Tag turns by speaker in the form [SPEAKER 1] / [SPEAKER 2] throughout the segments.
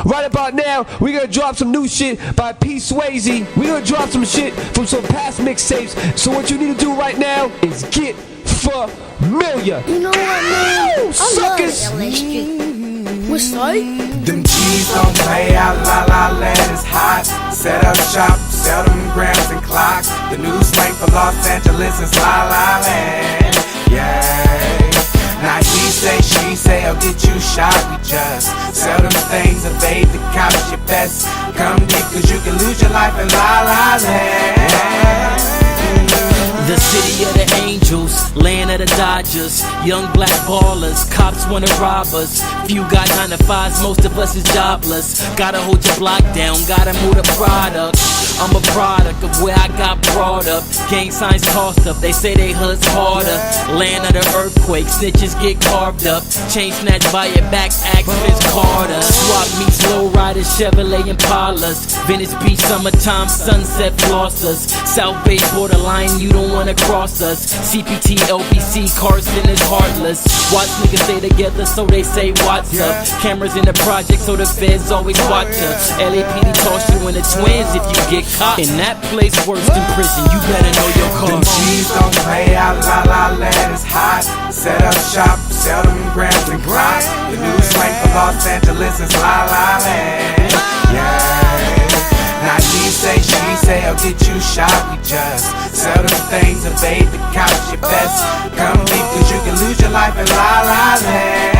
[SPEAKER 1] Right about now, we gonna drop some new shit by P. Swayze. We gonna drop some shit from some past mixtapes. So what you need to do right now is get familiar.
[SPEAKER 2] You know what, man?
[SPEAKER 1] Suckers!
[SPEAKER 2] I love LA Street. What's like?
[SPEAKER 3] Them G's don't play out, la la land is hot. Set up shop, sell them grams and clocks. The new slang for Los Angeles is la la land. Yeah. Now he say, she say, I'll get you shot. We just sell them things, evade the cops, your best. Come deep, cause you can lose your life in la la land.
[SPEAKER 4] The city of the angels, land of the Dodgers. Young black ballers, cops wanna rob us. Few got 9 to 5s, most of us is jobless. Gotta hold your block down, gotta move the product. I'm a product of where I got brought up. Gang signs tossed up, they say they hood's harder. Land of the earthquake, snitches get carved up. Chain snatched by your back, axe Vince Carter. Swap meets low riders, Chevrolet Impalas. Venice Beach, summertime, sunset flossers. South Bay borderline, you don't wanna cross us. CPT, LBC, Carson is heartless. Watch niggas stay together, so they say what's up. Cameras in the project, so the feds always watch us. LAPD toss you in the twins if you get caught. In that place worse than prison, you better know your
[SPEAKER 3] Them
[SPEAKER 4] cause.
[SPEAKER 3] G's don't play out, la la land is hot. Set up shop, sell them grams and clocks. The new slang for Los Angeles is la la land. Yeah. Now he say, she say, I'll get you shot. We just sell them things, evade the cops, your best. Come deep, cause you can lose your life in la la land.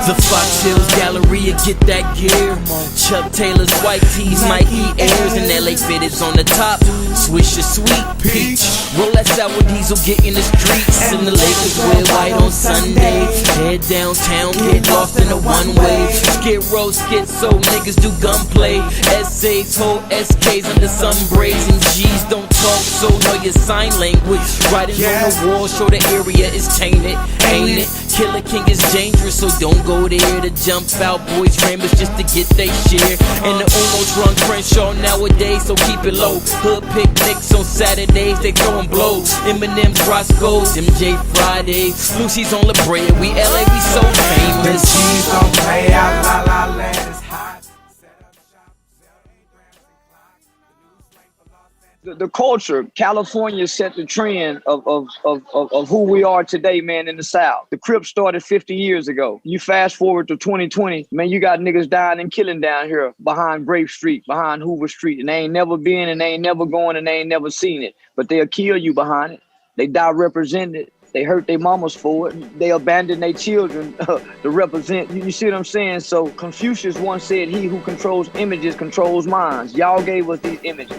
[SPEAKER 4] The Fox Hills Galleria, get that gear. Chuck Taylor's white tees, Mikey Airs, and LA Fitteds on the top. Swish your sweet peach. Roll that sour diesel, get in the streets. And the Lakers wear white on Sunday. Head downtown, get lost in a one-way. Skid row, schizo, niggas do gunplay. Essays, hold SKs under some braids. And G's don't talk, so know your sign language. Writing on the wall, show the area is tainted, ain't it? Killer King is dangerous, so don't go there to jump out. Boys framers just to get they share. And the Unos run Crenshaw nowadays, so keep it low. Hood picnics on Saturdays, they throwing blows. Eminem, Roscoe's, MJ Fridays. Lucy's on La Brea, we LA, we so
[SPEAKER 3] Them
[SPEAKER 4] famous.
[SPEAKER 3] G's don't play out, la la land is hot. Set up shop, sell them grams and clocks. The new slang for Los Angeles.
[SPEAKER 5] The culture, California set the trend of who we are today, man, in the South. The Crips started 50 years ago. You fast forward to 2020, man, you got niggas dying and killing down here behind Grape Street, behind Hoover Street, and they ain't never been and they ain't never going and they ain't never seen it. But they'll kill you behind it. They die represented. They hurt their mamas for it. They abandon their children to represent. You see what I'm saying? So Confucius once said, he who controls images controls minds. Y'all gave us these images.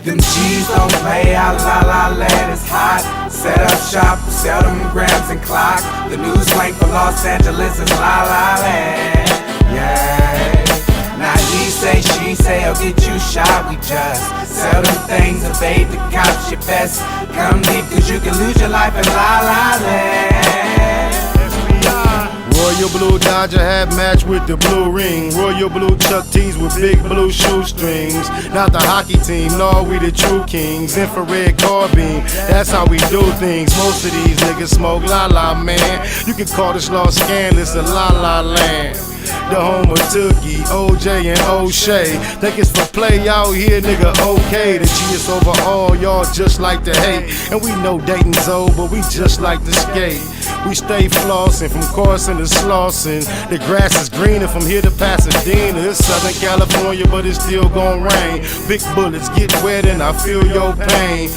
[SPEAKER 3] Them G's don't play out, la la land is hot. Set up shop, sell them grams and clocks. The new slang for Los Angeles is la la land. Yeah. Now he say, she say, I'll get you shot. We just sell them things, evade the cops, your best. Come deep, cause you can lose your life in la la land.
[SPEAKER 6] Royal blue Dodger hat match with the blue ring. Royal blue Chuck tees with big blue shoestrings. Not the hockey team, no, we the true kings. Infrared carbine, that's how we do things. Most of these niggas smoke la la, man. You can call this law scandalous a la la land. The home of Tookie, OJ and O'Shea. Think it's for play out here, nigga, okay. The G is over all, y'all just like to hate. And we know dating's old, but we just like to skate. We stay flossing from Carson to Slauson. The grass is greener from here to Pasadena. It's Southern California, but it's still gon' rain. Big bullets get wet and I feel your pain.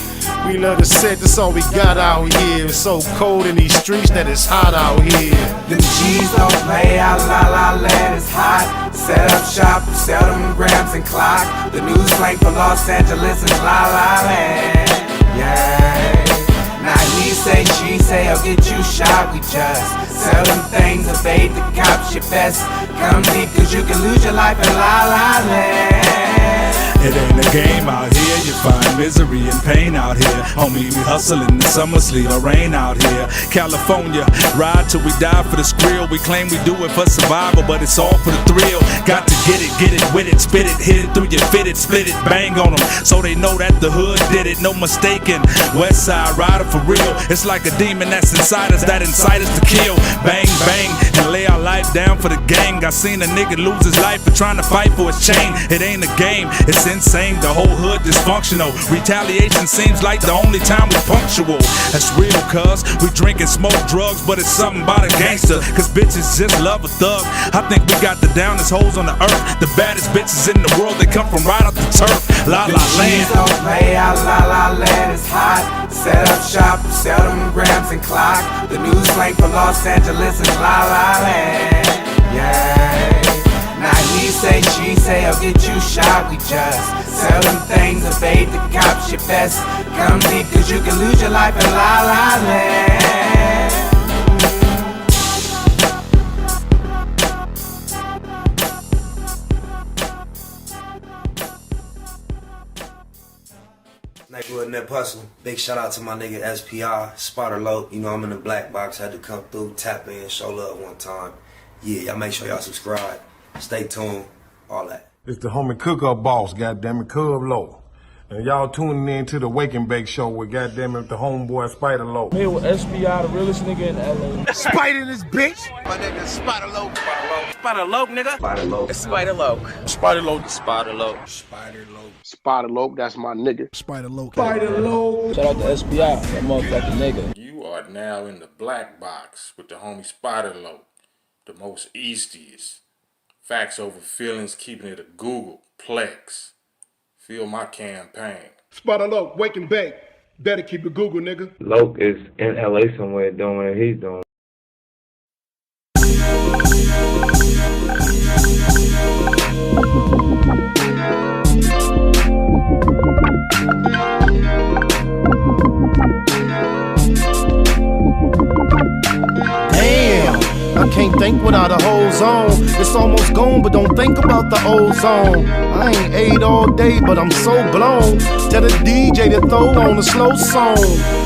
[SPEAKER 6] We love to set, that's all we got out here. It's so cold in these streets that it's hot out here.
[SPEAKER 3] Them G's don't play out, la la land is hot. Set up shop, sell them grams and clocks. The new slang for Los Angeles is la la land. Yeah. Now he say, she say, I'll get you shot. We just sell them things, evade the cops, your best. Come deep, cause you can lose your life in la la land.
[SPEAKER 7] It ain't a game out here, you find misery and pain out here. Homie, we hustling in summer sleet or rain out here. California, ride till we die for the real. We claim we do it for survival, but it's all for the thrill. Got to get it with it, spit it, hit it through your fitted, split it, bang on them, so they know that the hood did it. No mistaking, West Side rider for real. It's like a demon that's inside us, that incite us to kill. Bang, bang, and lay our life down for the gang. I seen a nigga lose his life for trying to fight for his chain. It ain't a game, it's insane, the whole hood dysfunctional. Retaliation seems like the only time we punctual. That's real, cuz we drink and smoke drugs, but it's something about a gangster, cause bitches just love a thug. I think we got the downest hoes on the earth, the baddest bitches in the world, they come from right off the turf. La La Land.
[SPEAKER 3] Don't play out, La La Land is hot. Set up shop, sell them grams and clock. The new slang for Los Angeles is La La Land. Yeah. Now he say, she say, I'll get you shot. We just sell them things, evade the cops. Your best come deep, cause you can lose your life in La La Land.
[SPEAKER 8] Nigga Nip Hustle. Big shout out to my nigga SPI, Spotter Low. You know I'm in the black box, had to come through, tap in, show love one time. Yeah, y'all make sure y'all subscribe. Stay tuned, all that.
[SPEAKER 6] It's the homie Cook-Up Boss, goddammit, Cub Low. And y'all tuning in to the Wake and Bake Show with goddammit the homeboy Spider Low.
[SPEAKER 9] Here with SPI, the realest nigga in LA.
[SPEAKER 6] Spider this bitch!
[SPEAKER 8] My nigga Spider Low.
[SPEAKER 4] Spider Low, nigga.
[SPEAKER 8] Spider Low.
[SPEAKER 4] Spider Low.
[SPEAKER 6] Spider Low.
[SPEAKER 4] Spider Low.
[SPEAKER 8] Spider Low.
[SPEAKER 6] Spider Low, that's my nigga.
[SPEAKER 9] Spider Low. Shout out to SPI, that motherfucking nigga.
[SPEAKER 10] You are now in the black box with the homie Spider Low, the most eastiest. Facts over feelings, keeping it a Google Plex. Feel my campaign.
[SPEAKER 6] Spider Low, Wake and Bake. Better keep it Google, nigga.
[SPEAKER 11] Loke is in LA somewhere doing what he's doing.
[SPEAKER 6] I can't think without a whole zone. It's almost gone, but don't think about the old zone. I ain't ate all day, but I'm so blown. Tell the DJ to throw on a slow song.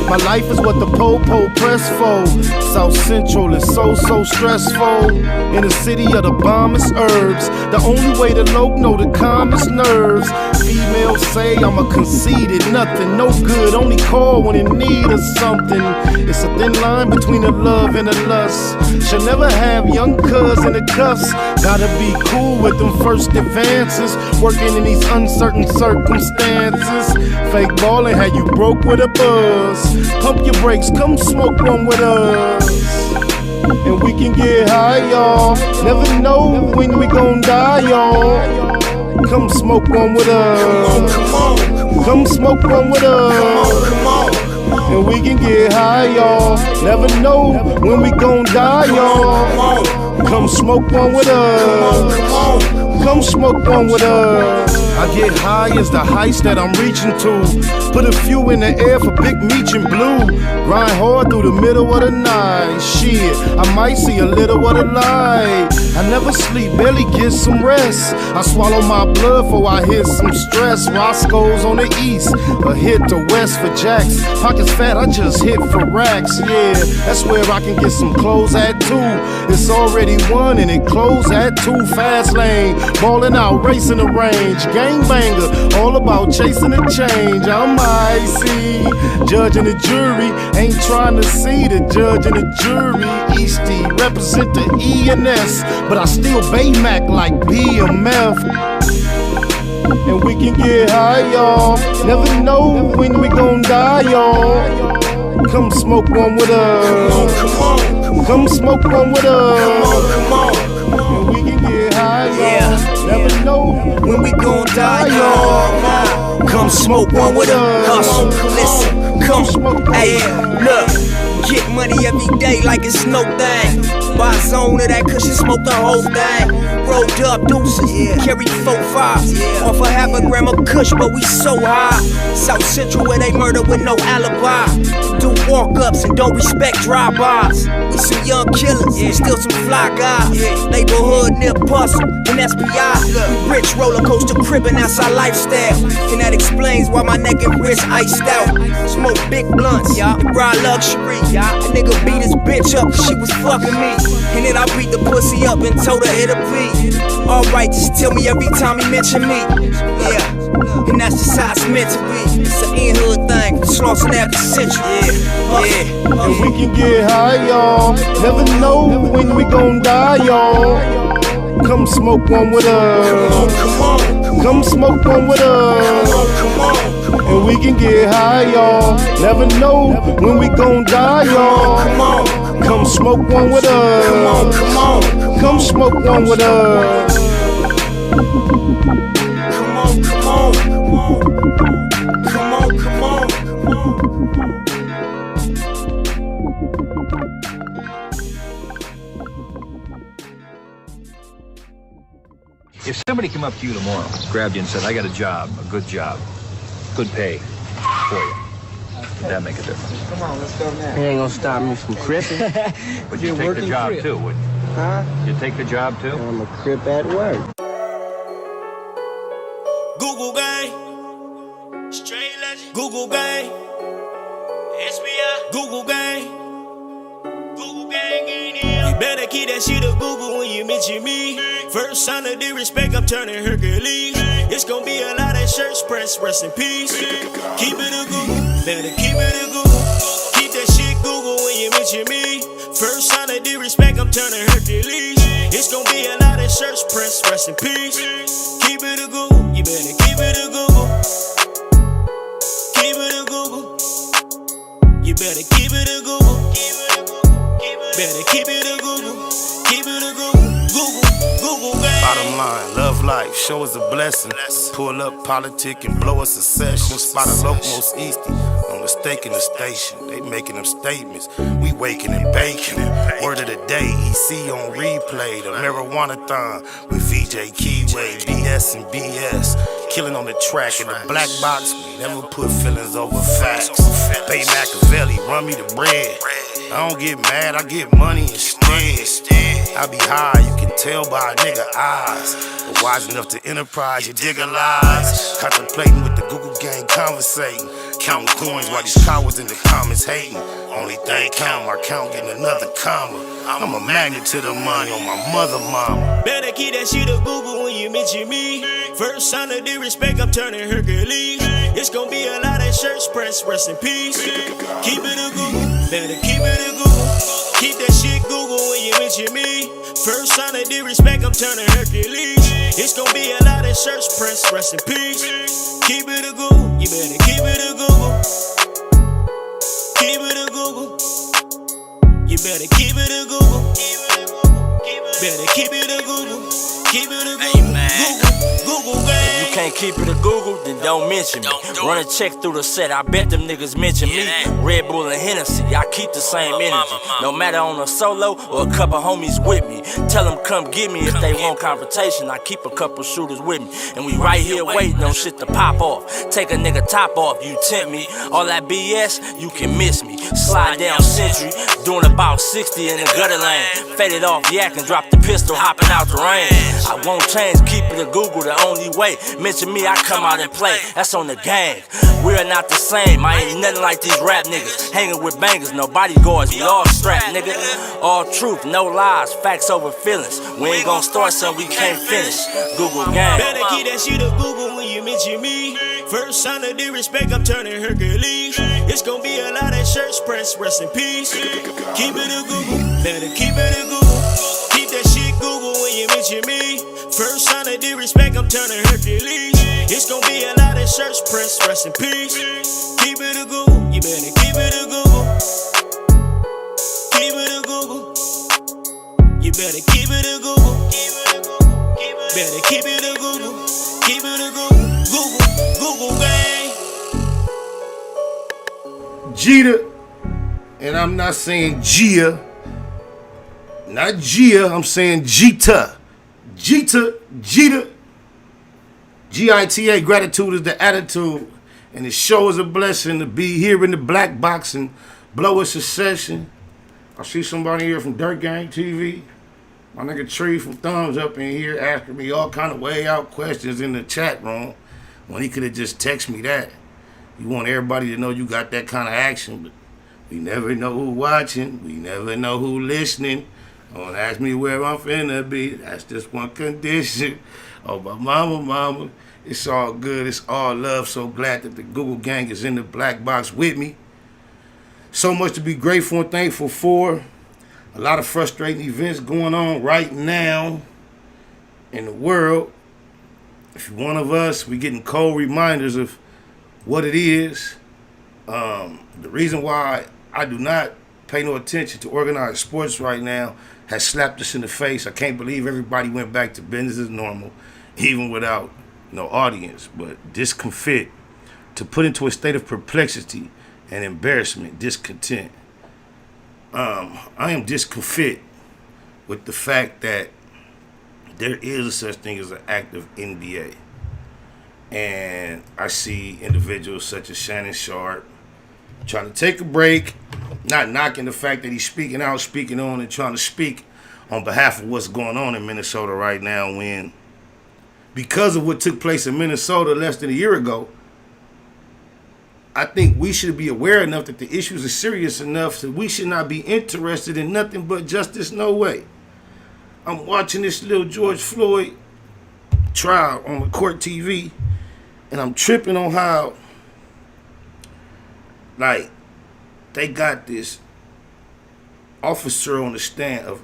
[SPEAKER 6] My life is what the po-po press for. South Central is so stressful. In the city of the bombest herbs, the only way to low know the calmest nerves. Females say I'm a conceited, nothing, no good, only call when in need of something. It's a thin line between the love and the lust. Should never have young cuz in the cuffs. Gotta be cool with them first advances. Working in these uncertain circumstances. Fake ballin' had you broke with a buzz. Pump your brakes, come smoke one with us. And we can get high, y'all. Never know when we gon' die, y'all. Come smoke one with us. Come smoke one with us. Come on. And we can get high, y'all. Never know when we gon' die, y'all. Come smoke one with us. Come smoke one with us. I get high as the heights that I'm reaching to. Put a few in the air for Big Meech and Blue. Grind hard through the middle of the night. Shit, I might see a little of the light. I never sleep, barely get some rest. I swallow my blood before I hit some stress. Roscoe's on the east, a hit to west for jacks. Pockets fat, I just hit for racks. Yeah, that's where I can get some clothes at too. It's already 1 and it close at 2. Fast lane, ballin' out, racing the range. Gangbanger, all about chasing the change. I'm icy, judge and the jury. Ain't trying to see the judge and the jury. Eastie, represent the E&S, but I still Baymac like BMF. And we can get high, y'all. Never know when we gon' die, y'all. Come smoke one with us. Come smoke one with us. And we can get high, y'all. Never know when we gon' die, y'all. Come smoke one with us.
[SPEAKER 4] Listen, come smoke. Hey, look. Get money every day like it's no thing. Buy a zone of that cushion, smoke the whole thing. Rolled up deuces, carry 4-5. Off a half a gram of kush, but we so high. South Central where they murder with no alibi. Do walk-ups and don't respect drive-bys. We some young killers, still some fly guys. Neighborhood near Bustle and SPI. We rich roller coaster cribbing, that's our lifestyle. And that explains why my neck and wrist iced out. Smoke big blunts, ride luxury.
[SPEAKER 12] A nigga beat his bitch up cause she was fucking me. And then I beat the pussy up and told her it'll be alright, just tell me every time he mention me. Yeah, and that's just how it's meant to be. It's an in-hood thing, Slauson after century. Yeah.
[SPEAKER 6] And we can get high, y'all. Never know when we gon' die, y'all. Come smoke one with us.
[SPEAKER 12] Come on.
[SPEAKER 6] Come smoke one with us.
[SPEAKER 12] Come on.
[SPEAKER 6] And we can get high, y'all. Never know when we gon' die, y'all.
[SPEAKER 12] Come on.
[SPEAKER 6] Come smoke one with us.
[SPEAKER 12] Come on. Come on.
[SPEAKER 6] Come smoke one with us.
[SPEAKER 12] Come on. Come on. Come on. Come on. Come on.
[SPEAKER 13] If somebody came up to you tomorrow, grabbed you and said, I got a job, a good job, good pay for you, would that make a difference?
[SPEAKER 12] Come on, let's go now.
[SPEAKER 14] It ain't gonna stop me from cripping.
[SPEAKER 13] Would you take the job too, wouldn't you?
[SPEAKER 14] Huh?
[SPEAKER 13] You'd take the job too?
[SPEAKER 14] I'm a crip at work.
[SPEAKER 4] Google gang, straight legend. Google gang, SBI. Google gang, Google gang in here. You better keep that shit a Google when you mention me. First sign of disrespect, I'm turning Hercules. It's gonna be a lot of shirts pressed, rest in peace. Keep it a Google, better keep it a Google. Keep that shit Google when you mention me. First sign of disrespect, I'm turning Hercules. It's gonna be a lot of shirts pressed, rest in peace. Keep it a Google, you better keep it a Google. Keep it a Google. You better keep it a Google. Better keep it a Google. Keep it a Google. Google gang.
[SPEAKER 6] Bottom line, love life, show us a blessing. Pull up politic and blow us a session. Spot a local most easty on the stake in the station. They making them statements. We waking and baking. Word of the day, EC on replay. The marijuana-thon with VJ Keyway, BS and BS. Killing on the track in the black box. We never put feelings over facts. Pay Machiavelli, run me the bread. I don't get mad, I get money instead. I be high, you can tell by a nigga eyes. But wise enough to enterprise, you dig a lies. Contemplating with the Google gang, conversating. Counting coins while these cowards in the comments hating. Only thing count, my count getting another comma. I'm a magnet to the money on my mother mama.
[SPEAKER 4] Better keep that shit a Google when you mention me. First sign of disrespect, I'm turning Hercules. It's gonna be a lot of shirts pressed, rest in peace. Keep it a Google, better keep it a Google. Keep that shit Google when you mention me. First sign of disrespect, I'm turning Hercules. It's gonna be a lot of shirts pressed, rest in peace. Keep it a Google, you better keep it a Google. Keep it a Google. You better keep it a Google. Better keep it a Google. Keep it a Google. Google gang.
[SPEAKER 15] If you can't keep it a Google, then don't mention me. Run a check through the set, I bet them niggas mention me. Red Bull and Hennessy, I keep the same energy. No matter on a solo or a couple homies with me. Tell them come get me if they want confrontation. I keep a couple shooters with me. And we right here waiting on shit to pop off. Take a nigga top off, you tempt me. All that BS, you can miss me. Slide down Century, doing about 60 in the gutter lane. Faded off yak and drop the pistol, hopping out the rain. I won't change, keep it a Google the only way. Mention me, I come out and play. That's on the gang. We are not the same. I ain't nothing like these rap niggas. Hanging with bangers, no bodyguards. We all strapped, nigga. All truth, no lies. Facts over feelings. We ain't gonna start something we can't finish. Google gang.
[SPEAKER 4] Better keep that shit a Google when you mention me. First sign of disrespect, I'm turning Hercules. It's gonna be a lot of shirts pressed, rest in peace. Keep it a Google. Better keep it a Google. Keep that shit Google when you mention me. First sign of disrespect, I'm turning Hercules. It's gonna be a lot of shirts pressed, rest in peace. Keep it a Google, you better keep it a Google. Keep it a Google. You better keep it a Google. Better keep it a Google. Keep it a Google. Google gang.
[SPEAKER 6] Jeter, and I'm not saying Gia. Not Gia, I'm saying Jita. Jita, Jita. G-I-T-A, gratitude is the attitude. And it sure is a blessing to be here in the black box and blow us a session. I see somebody here from Dirt Gang TV. My nigga Tree from Thumbs Up in here asking me all kind of way out questions in the chat room when he could have just texted me that. You want everybody to know you got that kind of action, but We never know who watching. We never know who listening. Don't ask me where I'm finna be. That's just one condition. Oh, my mama. It's all good. It's all love. So glad that the Google gang is in the black box with me. So much to be grateful and thankful for. A lot of frustrating events going on right now in the world. If you're one of us, we're getting cold reminders of what it is. The reason why I do not pay no attention to organized sports right now has slapped us in the face. I can't believe everybody went back to business as normal, even without no audience. But DISCOMFIT, to put into a state of perplexity and embarrassment, discontent. I am DISCOMFIT with the fact that there is a such thing as an active NBA. And I see individuals such as Shannon Sharp trying to take a break, not knocking the fact that he's speaking out, speaking on, and trying to speak on behalf of what's going on in Minnesota right now, when, because of what took place in Minnesota less than a year ago, I think we should be aware enough that the issues are serious enough that we should not be interested in nothing but justice, no way. I'm watching this little George Floyd trial on the court TV, and I'm tripping on how, like, they got this officer on the stand of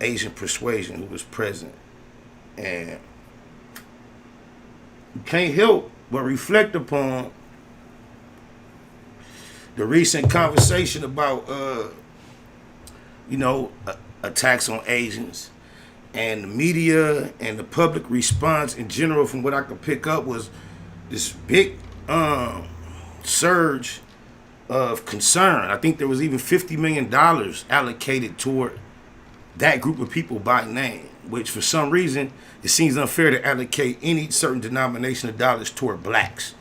[SPEAKER 6] Asian persuasion who was present. And you can't help but reflect upon the recent conversation about, attacks on Asians. And the media and the public response in general, from what I could pick up, was this big surge of concern. I think there was even $50 million allocated toward that group of people by name, which for some reason it seems unfair to allocate any certain denomination of dollars toward blacks.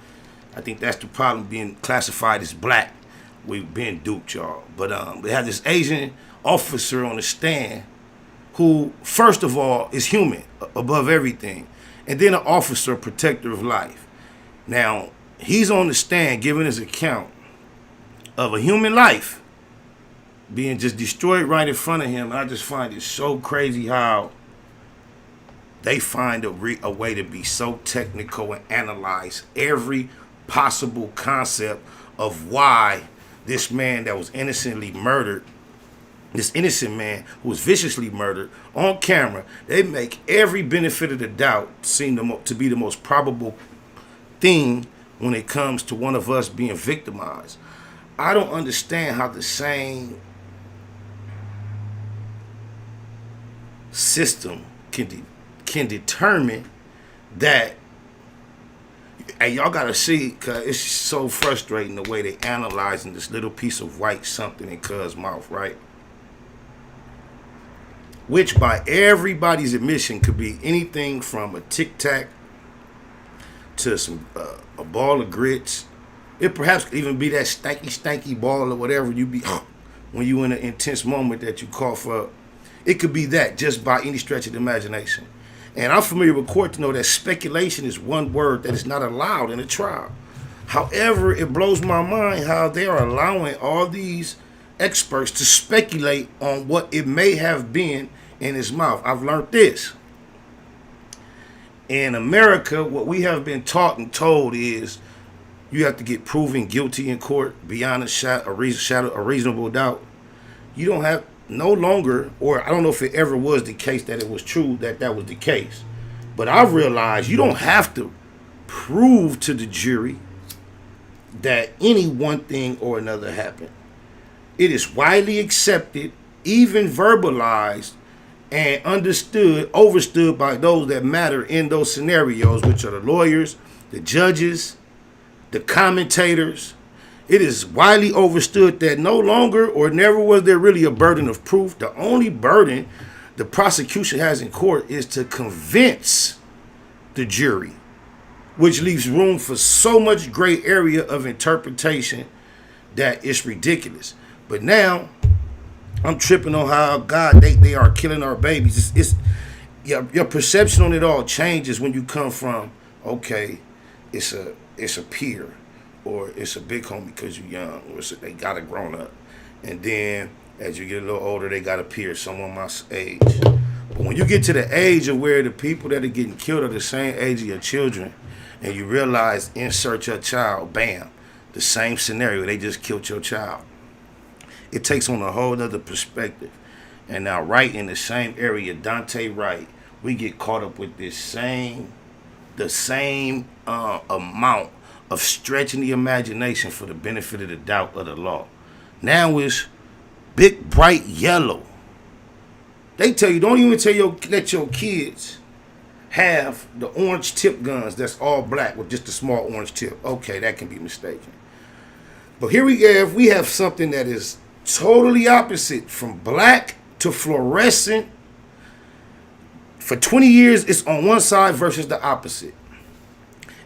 [SPEAKER 6] I think that's the problem, being classified as black. We've been duped, y'all. But they had this Asian officer on the stand who, first of all, is human above everything, and then an officer, a protector of life. Now, he's on the stand giving his account of a human life being just destroyed right in front of him. And I just find it so crazy how they find a way to be so technical and analyze every possible concept of why this man that was innocently murdered, this innocent man who was viciously murdered on camera, they make every benefit of the doubt seem to be the most probable thing when it comes to one of us being victimized. I don't understand how the same system can determine that. Hey, y'all gotta see, cause it's so frustrating the way they analyzing this little piece of white something in Cuz mouth, right? Which by everybody's admission could be anything from a Tic Tac to some a ball of grits. It perhaps could even be that stanky ball or whatever you be when you in an intense moment that you cough up. It could be that, just by any stretch of the imagination. And I'm familiar with court to know that speculation is one word that is not allowed in a trial. However, it blows my mind how they are allowing all these experts to speculate on what it may have been in his mouth. I've learned this. In America, what we have been taught and told is you have to get proven guilty in court beyond a reasonable doubt. You don't have no longer, or I don't know if it ever was the case that it was true that was the case, but I've realized you don't have to prove to the jury that any one thing or another happened. It is widely accepted, even verbalized and overstood by those that matter in those scenarios, which are the lawyers, the judges, the commentators. It is widely understood that no longer or never was there really a burden of proof. The only burden the prosecution has in court is to convince the jury, which leaves room for so much gray area of interpretation that it's ridiculous. But now I'm tripping on how God they are killing our babies. It's your perception on it all changes when you come from, okay, it's a peer, or it's a big homie because you're young, or they got it grown up. And then as you get a little older, they got a peer, someone my age. But when you get to the age of where the people that are getting killed are the same age of your children, and you realize, insert your child, bam, the same scenario, they just killed your child. It takes on a whole other perspective. And now right in the same area, Dante Wright, we get caught up with the same amount of stretching the imagination for the benefit of the doubt of the law. Now it's big, bright yellow. They tell you, don't even let your kids have the orange tip guns that's all black with just a small orange tip. Okay, that can be mistaken. But here we have something that is totally opposite, from black to fluorescent. For 20 years, it's on one side versus the opposite.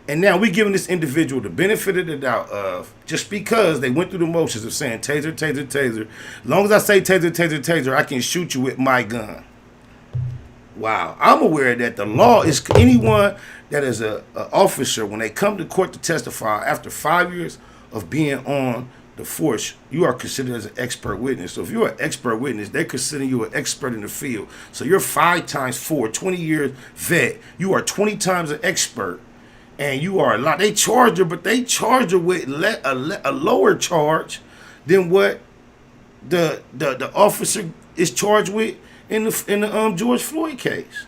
[SPEAKER 6] And now we're giving this individual the benefit of the doubt of, just because they went through the motions of saying taser, taser, taser. As long as I say taser, taser, taser, I can shoot you with my gun. Wow. I'm aware that the law is anyone that is a officer, when they come to court to testify after 5 years of being on the force, you are considered as an expert witness. So if you're an expert witness, they consider you an expert in the field. So you're 5 times 4, 20 years vet. You are 20 times an expert. And you are a lot. They charge her, but they charge her with a lower charge than what the officer is charged with in the George Floyd case.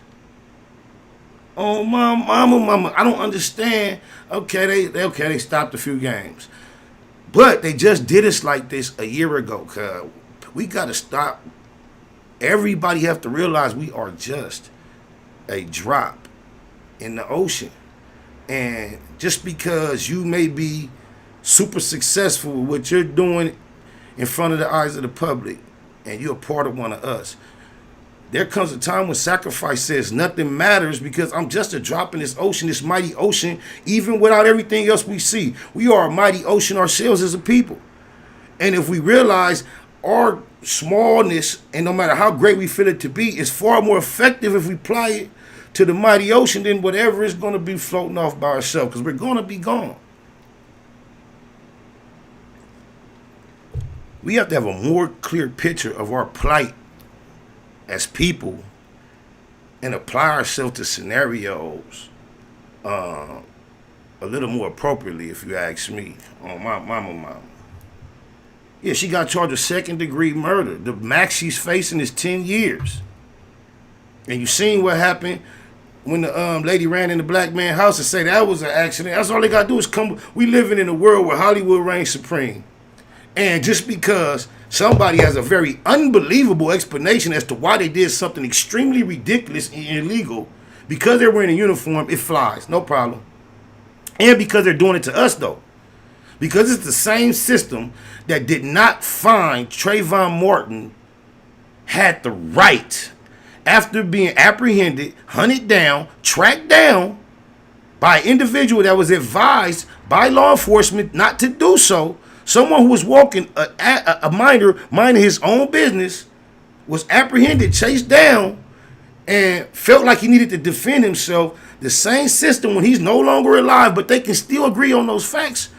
[SPEAKER 6] Oh, mama, I don't understand. Okay, they stopped a few games, but they just did us like this a year ago. Cause we gotta stop. Everybody have to realize we are just a drop in the ocean. And just because you may be super successful with what you're doing in front of the eyes of the public, and you're a part of one of us, there comes a time when sacrifice says nothing matters, because I'm just a drop in this ocean, this mighty ocean, even without everything else we see. We are a mighty ocean ourselves as a people. And if we realize our smallness, and no matter how great we feel it to be, is far more effective if we apply it to the mighty ocean than whatever is going to be floating off by ourselves, because we're going to be gone. We have to have a more clear picture of our plight as people and apply ourselves to scenarios a little more appropriately, if you ask me. Oh, my mama. Yeah, she got charged with 2nd-degree murder. The max she's facing is 10 years. And you seen what happened when the lady ran in the black man's house and say that was an accident. That's all they got to do is come. We living in a world where Hollywood reigns supreme. And just because somebody has a very unbelievable explanation as to why they did something extremely ridiculous and illegal, because they're wearing a uniform, it flies. No problem. And because they're doing it to us, though. Because it's the same system that did not find Trayvon Martin had the right, after being apprehended, hunted down, tracked down by an individual that was advised by law enforcement not to do so. Someone who was walking, a minor, minding his own business, was apprehended, chased down, and felt like he needed to defend himself. The same system, when he's no longer alive, but they can still agree on those facts,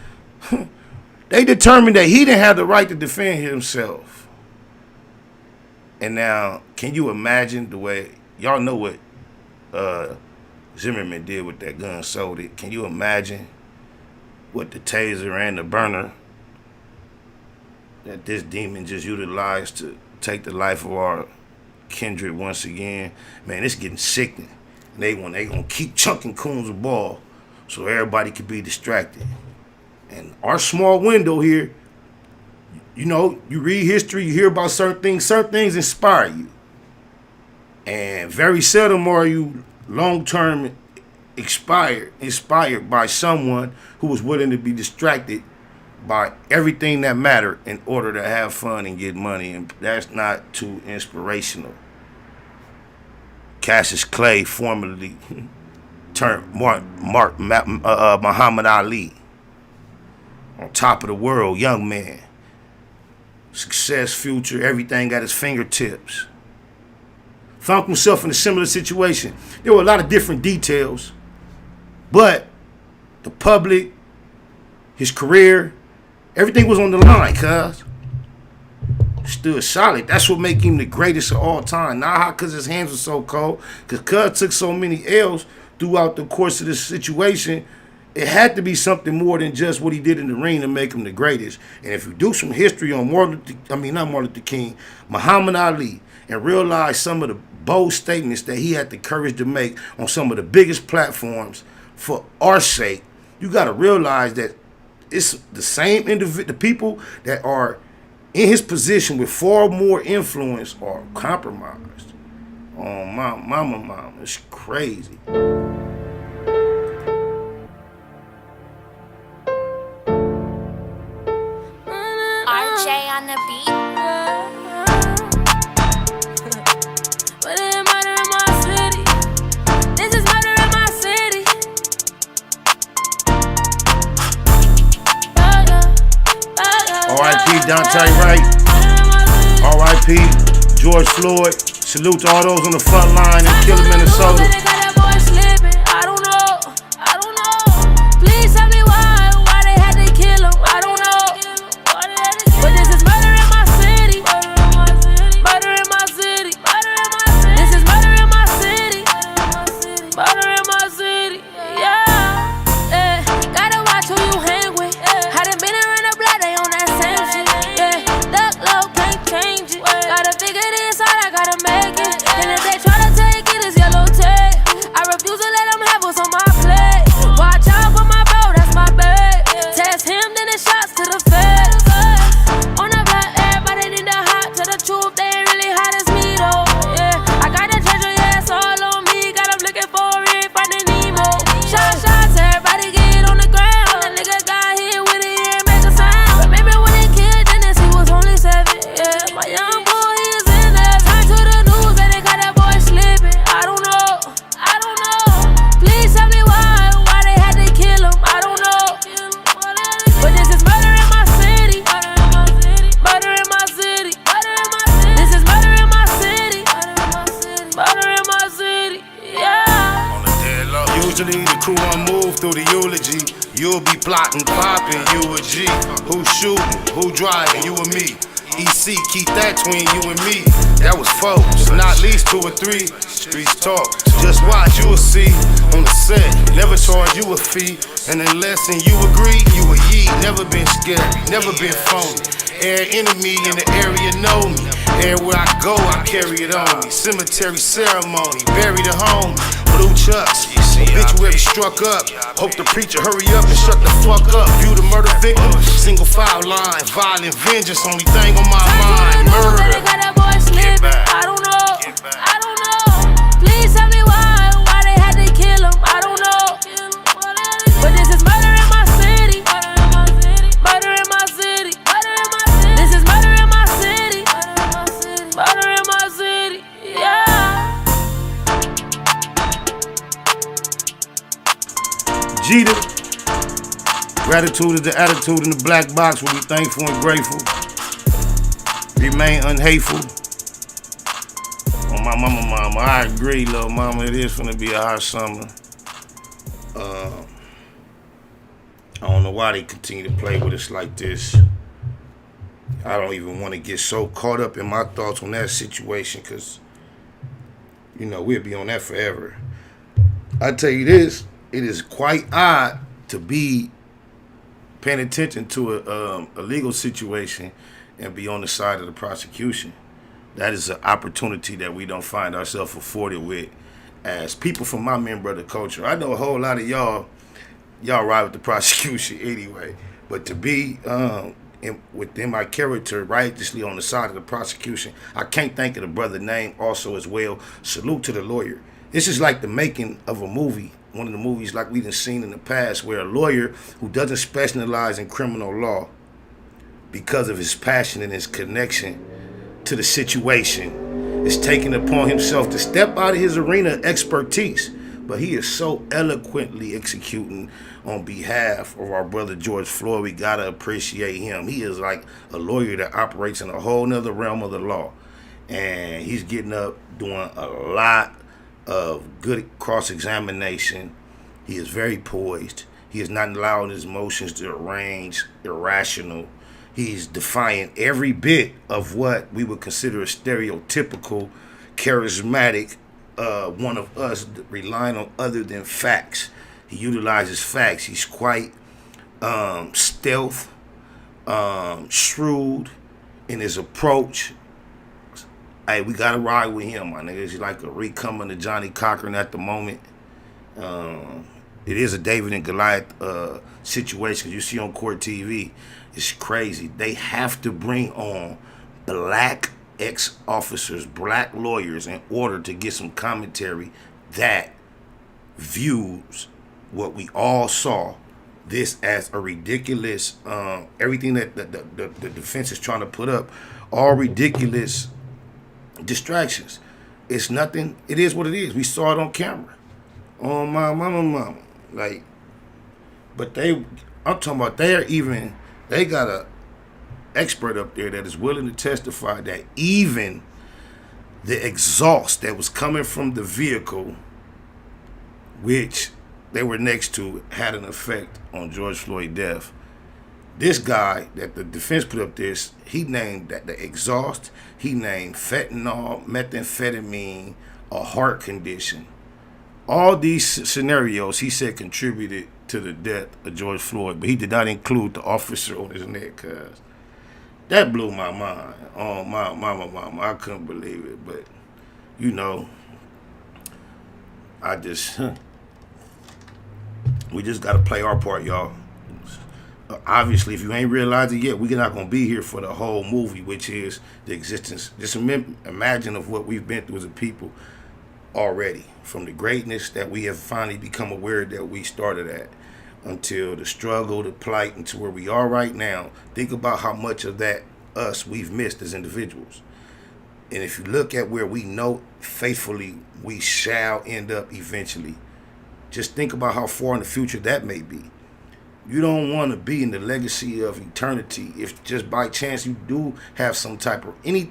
[SPEAKER 6] they determined that he didn't have the right to defend himself. And now, can you imagine the way, y'all know what Zimmerman did with that gun, sold it. Can you imagine what the taser and the burner that this demon just utilized to take the life of our kindred once again? Man, it's getting sickening. They gonna keep chunking coons of ball so everybody can be distracted. And our small window here, you know, you read history, you hear about certain things inspire you. And very seldom are you long-term inspired by someone who was willing to be distracted by everything that mattered in order to have fun and get money. And that's not too inspirational. Cassius Clay formerly turned Muhammad Ali. On top of the world, young man. Success, future, everything at his fingertips. Found himself in a similar situation. There were a lot of different details, but the public his career, everything was on the line, cuz. Stood solid. That's what make him the greatest of all time. Not because his hands were so cold, because cuz took so many L's throughout the course of this situation. It had to be something more than just what he did in the ring to make him the greatest. And if you do some history on not Martin Luther King, Muhammad Ali, and realize some of the bold statements that he had the courage to make on some of the biggest platforms for our sake, you got to realize that it's the same individual, the people that are in his position with far more influence are compromised. Oh, mama, it's crazy.
[SPEAKER 2] RJ on the beat.
[SPEAKER 16] But it ain't murder in my city. This is murder in my city.
[SPEAKER 6] R.I.P. Dante Wright. R.I.P. George Floyd. Salute to all those on the front line in Killer, Minnesota.
[SPEAKER 16] I don't know. Please tell me why they had to kill him. I don't know. But this is murder in my city. Murder in my city. This is murder in my city. Murder in my city. Yeah. Gotta watch who you hang with. Hadn't been around the block, they on that same shit. Yeah. Duck low, can't change it. Gotta figure this out, I gotta make it. And if they try to take it, it's yellow tape. I refuse to let them have what's on my plate. Watch out for my bro, that's my babe. Test him, then it's shots to the face. On the block, everybody need the hot to the truth. They ain't really hot as me though. Yeah, I got the treasure, yeah, it's all on me. Got them looking for it, finding Nemo. Shots, everybody get on the ground. That nigga got hit with it, yeah, make a sound. Remember when they killed Dennis, he was only 7. Yeah, my young boy, he's in there. Turn to the news, and they got that boy slipping. I don't know. Please tell me why they had to kill him. I don't know. But this is murder in my city. Murder in my city. This is murder in my city. Murder in my city. Yeah.
[SPEAKER 6] Usually the crew won't move through the eulogy. You'll be plotting, popping, you a G. Who shooting, who driving, you and me. EC, keep that between you and me. That was 4, not least 2 or 3. Streets talk, just watch, you will see. On the set, never charge you a fee. And unless you agree, you a ye. Never been scary, never been phony. Air enemy in the area know me. Everywhere I go, I carry it on me. Cemetery ceremony, buried at home. Blue chucks, obituary struck up. Hope the preacher hurry up and shut the fuck up. View the murder victim, single file line. Violent vengeance, only thing on my mind. Murder.
[SPEAKER 16] I don't know. Please tell me why they had to kill him. I don't know. But this is murder in my city. Murder in my city. This is murder in my city. Murder in my city. Yeah.
[SPEAKER 6] Jeter. Gratitude is the attitude in the black box. We'll be thankful and grateful. Remain unhateful. Oh, my mama, I agree, little mama. It is gonna be a hot summer. I don't know why they continue to play with us like this. I don't even want to get so caught up in my thoughts on that situation, because, you know, we'll be on that forever. I tell you this, it is quite odd to be paying attention to a legal situation and be on the side of the prosecution. That is an opportunity that we don't find ourselves afforded with as people from my men brother culture. I know a whole lot of y'all ride with the prosecution anyway, but to be within my character righteously on the side of the prosecution, I can't think of the brother name also as well. Salute to the lawyer. This is like the making of a movie, one of the movies like we've seen in the past, where a lawyer who doesn't specialize in criminal law, because of his passion and his connection to the situation, is taking upon himself to step out of his arena of expertise. But he is so eloquently executing on behalf of our brother George Floyd. We gotta appreciate him. He is like a lawyer that operates in a whole nother realm of the law. And he's getting up doing a lot of good cross-examination. He is very poised.
[SPEAKER 17] He is not allowing his emotions to range irrational. He's defying every bit of what we would consider a stereotypical, charismatic one of us, relying on other than facts. He utilizes facts. He's quite stealth, shrewd in his approach. Hey, we gotta ride with him, my nigga. He's like a recoming to Johnny Cochran at the moment. It is a David and Goliath situation. You see on Court TV, it's crazy. They have to bring on black ex-officers, black lawyers, in order to get some commentary that views what we all saw this as a ridiculous, everything that the defense is trying to put up, all ridiculous distractions. It's nothing. It is what it is. We saw it on camera. On my mama. Like, but I'm talking about they got a expert up there that is willing to testify that even the exhaust that was coming from the vehicle, which they were next to, had an effect on George Floyd's death. This guy that the defense put up this, he named that the exhaust, he named fentanyl, methamphetamine, a heart condition. All these scenarios, he said, contributed to the death of George Floyd, but he did not include the officer on his neck, cuz. That blew my mind. Oh, my mama, I couldn't believe it, but, you know, we just got to play our part, y'all. Obviously, if you ain't realized it yet, we're not going to be here for the whole movie, which is the existence. Just imagine of what we've been through as a people already, from the greatness that we have finally become aware that we started at, until the struggle, the plight, and to where we are right now. Think about how much of that we've missed as individuals. And if you look at where we know faithfully we shall end up eventually, just think about how far in the future that may be. You don't want to be in the legacy of eternity if just by chance you do have some type of any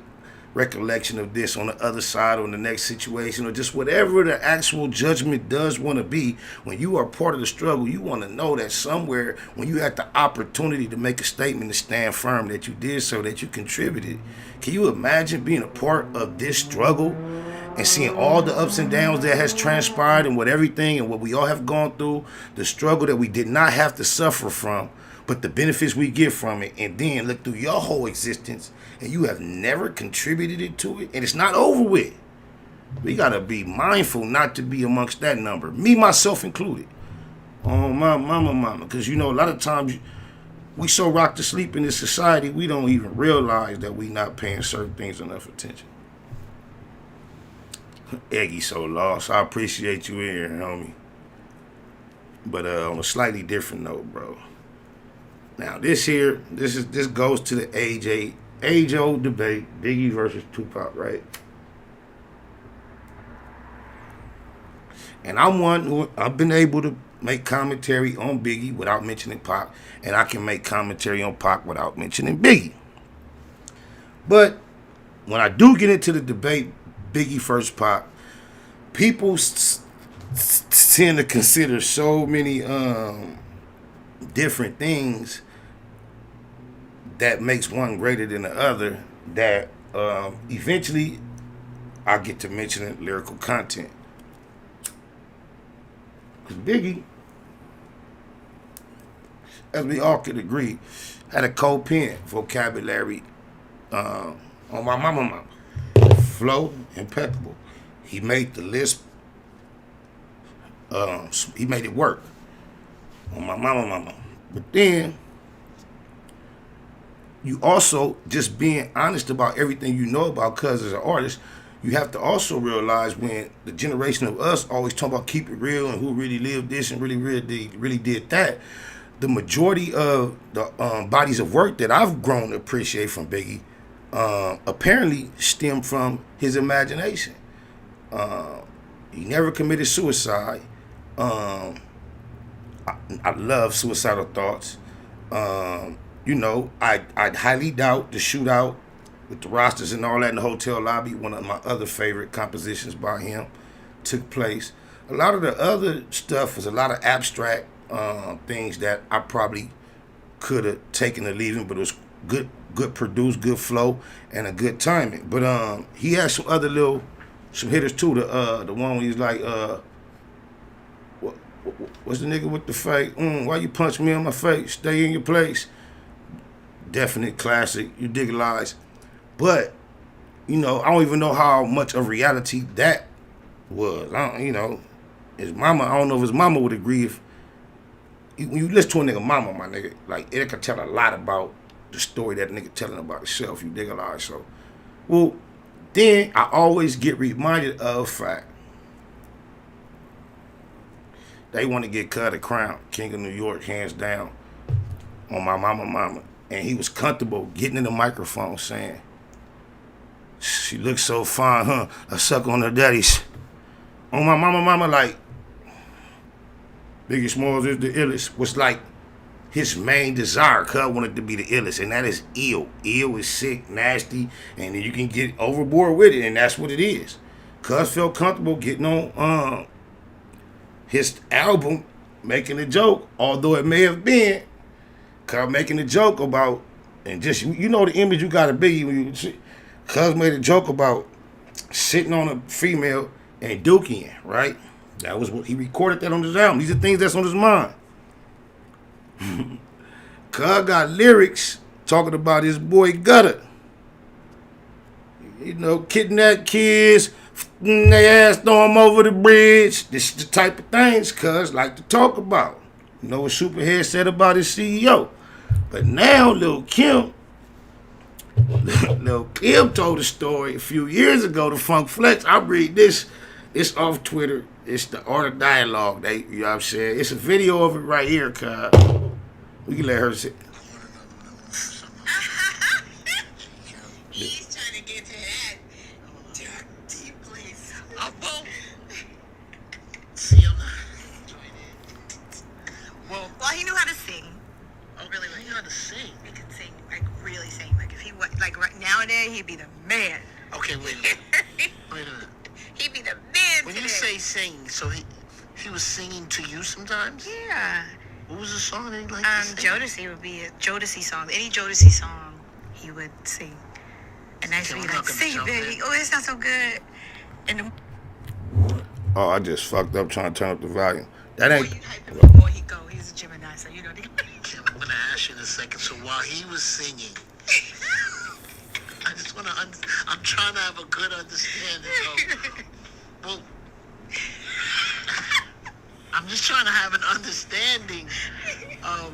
[SPEAKER 17] recollection of this on the other side or in the next situation, or just whatever the actual judgment does want to be. When you are part of the struggle, you want to know that somewhere when you had the opportunity to make a statement to stand firm that you did so, that you contributed. Can you imagine being a part of this struggle and seeing all the ups and downs that has transpired and what everything and what we all have gone through, the struggle that we did not have to suffer from, but the benefits we get from it, and then look through your whole existence and you have never contributed to it, and it's not over with. We got to be mindful not to be amongst that number, me, myself included. Oh, my mama, because, you know, a lot of times we so rocked to sleep in this society, we don't even realize that we not paying certain things enough attention. Eggy so lost. I appreciate you in here, homie. But on a slightly different note, bro. Now this goes to the age-old debate, Biggie versus Tupac, right? And I'm one who I've been able to make commentary on Biggie without mentioning Pac, and I can make commentary on Pac without mentioning Biggie. But when I do get into the debate, Biggie versus Pac, people tend to consider so many different things that makes one greater than the other that eventually I get to mentioning lyrical content. Because Biggie, as we all could agree, had a cold pen vocabulary on my mama. Flow impeccable. He made the list. He made it work on my mama. But then you also just being honest about everything you know about cuz as an artist, you have to also realize when the generation of us always talk about keep it real and who really lived this and really did that, the majority of the bodies of work that I've grown to appreciate from Biggie apparently stem from his imagination. He never committed suicide. I love suicidal thoughts. You know, I highly doubt the shootout with the rosters and all that in the hotel lobby, one of my other favorite compositions by him, took place. A lot of the other stuff was a lot of abstract things that I probably could have taken or leaving, but it was good produced, good flow, and a good timing. But he had some other some hitters too. The one where he's like, what's the nigga with the fake? Why you punch me in my face? Stay in your place. Definite classic. You dig lies. But, I don't even know how much of reality that was. His mama, I don't know if his mama would agree if, when you listen to a nigga mama, my nigga, like, it could tell a lot about the story that nigga telling about himself. You dig a lie. So, well, then I always get reminded of fact. They want to get Cud a crown, King of New York, hands down, on my mama. And he was comfortable getting in the microphone saying, she looks so fine, huh? I suck on her daddies. On my mama, like, Biggie Smalls is the illest. Was like his main desire. Cud wanted to be the illest, and that is ill. Ill is sick, nasty, and then you can get overboard with it, and that's what it is. Cud felt comfortable getting on his album, making a joke, although it may have been Cuz making a joke about, and just, the image you gotta be when you, Cuz made a joke about sitting on a female and dookie, right? That was what he recorded that on his album. These are things that's on his mind. Cuz got lyrics talking about his boy Gutter. Kidnap kids, they ass throw him over the bridge. This is the type of things Cuz like to talk about. What Superhead said about his CEO. But now Lil Kim told a story a few years ago to Funk Flex. I read this. It's off Twitter. It's the Art of Dialogue. You know what I'm saying? It's a video of it right here, Cuz. We can let her sit.
[SPEAKER 18] He's trying to get to that deep place. I won't. See, I'm not enjoying it. Well, he knew how to sing. Oh, really? He knew how to sing? He could sing, like, really sing. Like, if he was, like, right nowadays, he'd be the man. Okay, wait a minute. Wait a minute. He'd be the man When today. You say sing, so he was singing to you sometimes? Yeah. What was the song that he liked to sing? Jodeci would be a Jodeci song. Any Jodeci song, he would sing. And that's when like, sing, baby. Oh, it sounds so good. And
[SPEAKER 17] Oh, I just fucked up trying to turn up the volume. That ain't.
[SPEAKER 18] Before he go, he's a Gemini, so you know. I'm gonna ask you in a second. So while he was singing, I just wanna. I'm trying to have a good understanding of. Well, I'm just trying to have an understanding of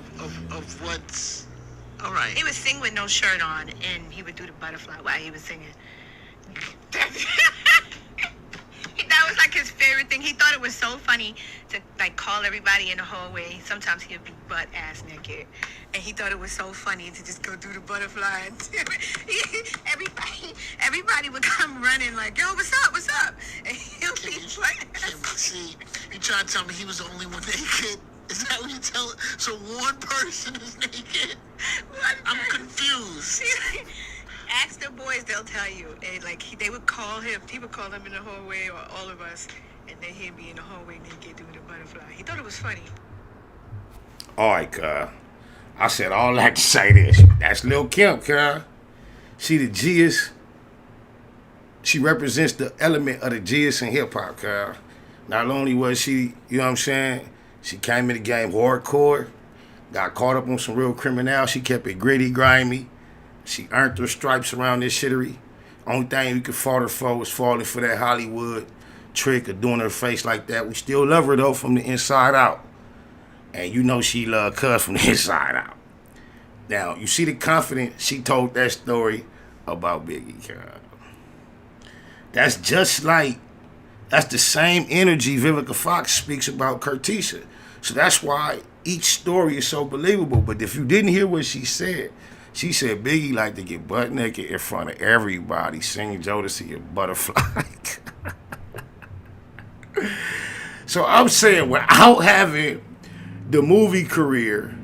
[SPEAKER 18] what's. All right. He would sing with no shirt on, and he would do the butterfly while he was singing. That was like his favorite thing. He thought it was so funny to like call everybody in the hallway. Sometimes he would be butt ass naked, and he thought it was so funny to just go do the butterfly. everybody would come running like, "Yo, what's up? What's up?" And he'll be see, you trying to tell me he was the only one naked? Is that what you tell? So one person is naked? I'm confused. Ask the boys, they'll tell you. And they would call him. He would call them in the hallway, or all of us, and then he'd be in the hallway naked doing the butterfly. He thought it was funny.
[SPEAKER 17] All right, cuz. I said all that to say this. That's Lil Kim, cuz. She the G's. She represents the element of the G's in hip hop, cuz. Not only was she, you know what I'm saying, she came in the game hardcore, got caught up on some real criminal. She kept it gritty, grimy. She earned her stripes around this shittery. Only thing we could fault her for was falling for that Hollywood trick of doing her face like that. We still love her, though, from the inside out. And you know she loved Cuz from the inside out. Now, you see the confidence she told that story about Biggie, cuz. That's just like, that's the same energy Vivica Fox speaks about Curtisha. So that's why each story is so believable. But if you didn't hear what she said Biggie liked to get butt naked in front of everybody, singing Jodeci and Butterfly. So I'm saying, without having the movie career,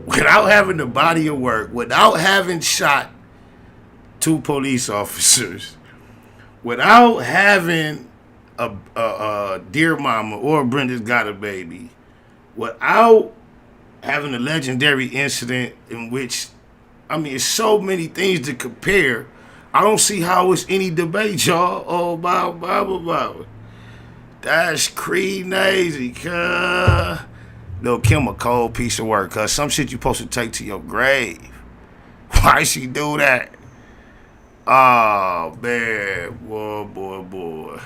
[SPEAKER 17] without having the body of work, without having shot 2 police officers, without having a Dear Mama or Brenda's Got a Baby, without having a legendary incident in which, I mean, it's so many things to compare. I don't see how it's any debate, y'all. Oh, blah. That's crazy, cuz. Lil' Kim a cold piece of work, cuz some shit you supposed to take to your grave. Why she do that? Oh, man. Boy.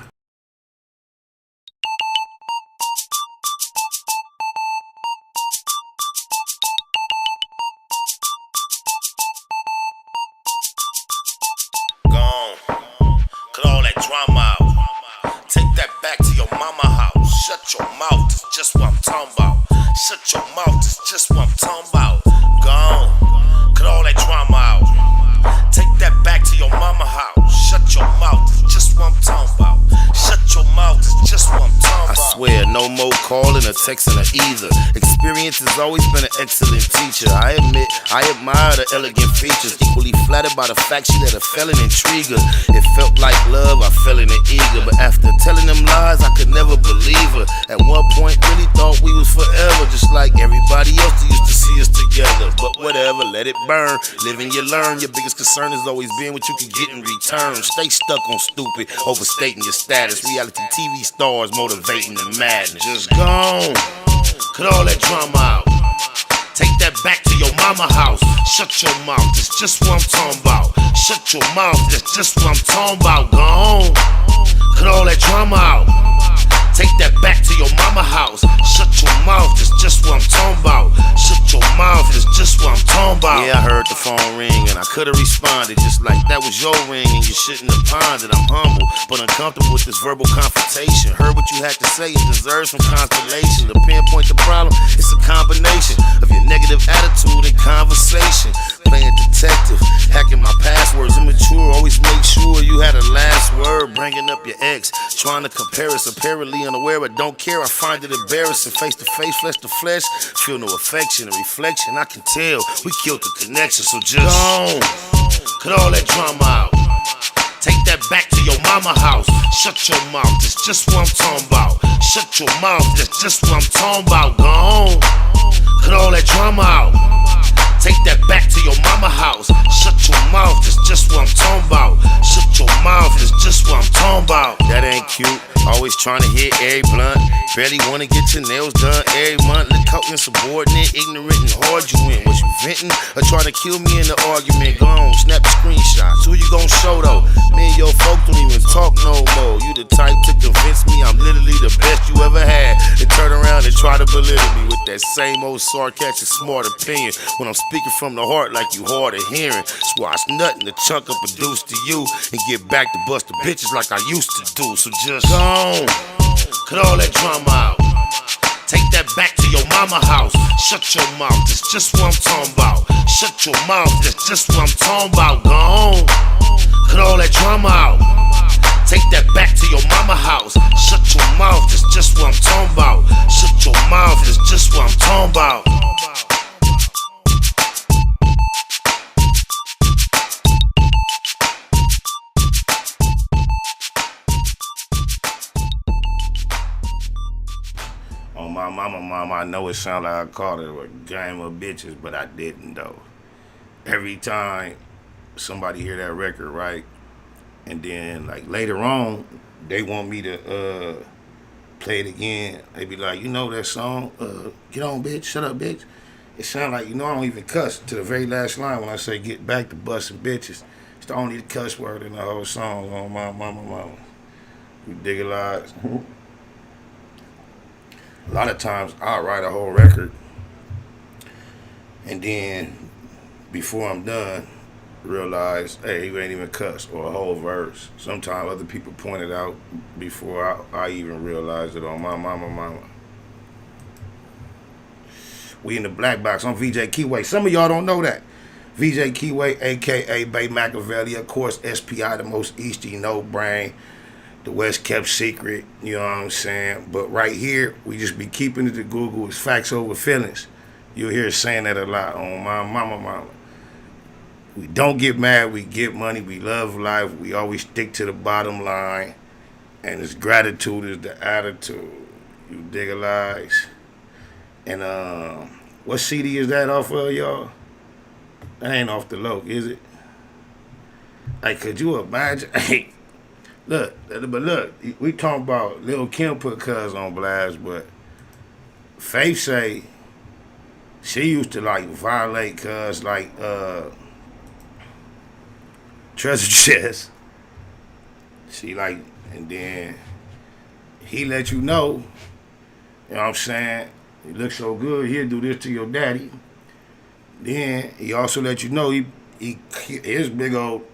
[SPEAKER 19] Gone. Cut all that drama out. Take that back to your mama house. Shut your mouth, it's just what I'm talking about. Shut your mouth, it's just what I'm talking about. Gone. Cut all that drama out. Take that back to your mama house. Shut your mouth, it's just what I'm talking about. Shut your mouth, it's just what I'm talking about. I swear, no more calling or texting or either. Experience has always been an excellent teacher. I admit, I admire the elegant features. Equally flattered by the fact she let a felon intrigue her. It felt like love, I fell in it eager. But after telling them lies, I could never believe her. At one point, really thought we was forever. Just like everybody else that used to see us together. But whatever, let it burn. Live and you learn. Your biggest concern has always been what you can get in return. Stay stuck on stupid, overstating your status. Reality TV stars motivating the madness. Just gone. Cut all that drama out. Take that back to your mama house. Shut your mouth, that's just what I'm talking about. Shut your mouth, that's just what I'm talking about. Gone. Cut all that drama out. Take that back to your mama house. Shut your mouth, that's just what I'm talking about. Shut your mouth, that's just what I'm talking about. Yeah, I heard the phone ring and I could've responded just like that was your ring and you shouldn't have pondered. I'm humble, but uncomfortable with this verbal confrontation. Heard what you had to say and deserve some consolation. To pinpoint the problem, it's a combination of your negative attitude and conversation. Playing detective, hacking my passwords, immature. Always make sure you had a last word. Bringing up your ex, trying to compare us. Apparently unaware, but don't care. I find it embarrassing. Face to face, flesh to flesh. Feel no affection or reflection. I can tell we killed the connection. So just gone. Cut all that drama out. Take that back to your mama house. Shut your mouth, that's just what I'm talking about. Shut your mouth, that's just what I'm talking about. Gone. Cut all that drama out. Take that back to your mama house. Shut your mouth, that's just what I'm talking about. Shut your mouth, that's just what I'm talking about. That ain't cute. Always trying to hit every blunt. Barely wanna get your nails done every month. Look how insubordinate, ignorant, and hard you in. Was you venting or trying to kill me in the argument? Gone, snap the screenshots. Who you gon' show though? Me and your folk don't even talk no more. You the type to convince me I'm literally the best you ever had, and turn around and try to belittle me with that same old sarcastic smart opinion when I'm speaking from the heart like you hard of hearing. Swear it's nothing to chunk up produce to you and get back to bust the bitches like I used to do. So just gone. Cut all that drama out. Take that back to your mama house. Shut your mouth, that's just what I'm talking about. Shut your mouth, that's just what I'm talking about. Gone. Cut all that drama out. Take that back to your mama house. Shut your mouth, that's just what I'm talking about. Shut your mouth, that's just what I'm talking about.
[SPEAKER 17] On my mama, I know it sound like I called it a game of bitches, but I didn't though. Every time somebody hear that record, right, and then like later on, they want me to play it again. They be like, you know that song, get on bitch, shut up bitch. It sound like, you know, I don't even cuss to the very last line when I say get back to busting bitches. It's the only cuss word in the whole song. On my mama. You dig a lot. A lot of times I'll write a whole record and then before I'm done realize, hey, you ain't even cuss, or a whole verse. Sometimes other people point it out before I even realize it. On my mama. We in the black box. I'm VJ Keyway. Some of y'all don't know that. VJ Keyway, aka Bay Machiavelli, of course, SPI, the most Easty, no brain. The West kept secret, you know what I'm saying? But right here, we just be keeping it to Google. It's facts over feelings. You'll hear us saying that a lot. On my mama. We don't get mad, we get money, we love life, we always stick to the bottom line. And it's gratitude is the attitude. You dig a lies. And what CD is that off of, y'all? That ain't off the Loc, is it? Hey, could you imagine? Hey, look, we talking about Lil Kim put Cuz on blast, but Faith say she used to like violate Cuz like treasure chest. She like, and then he let you know what I'm saying? You look so good, he'll do this to your daddy. Then he also let you know his big old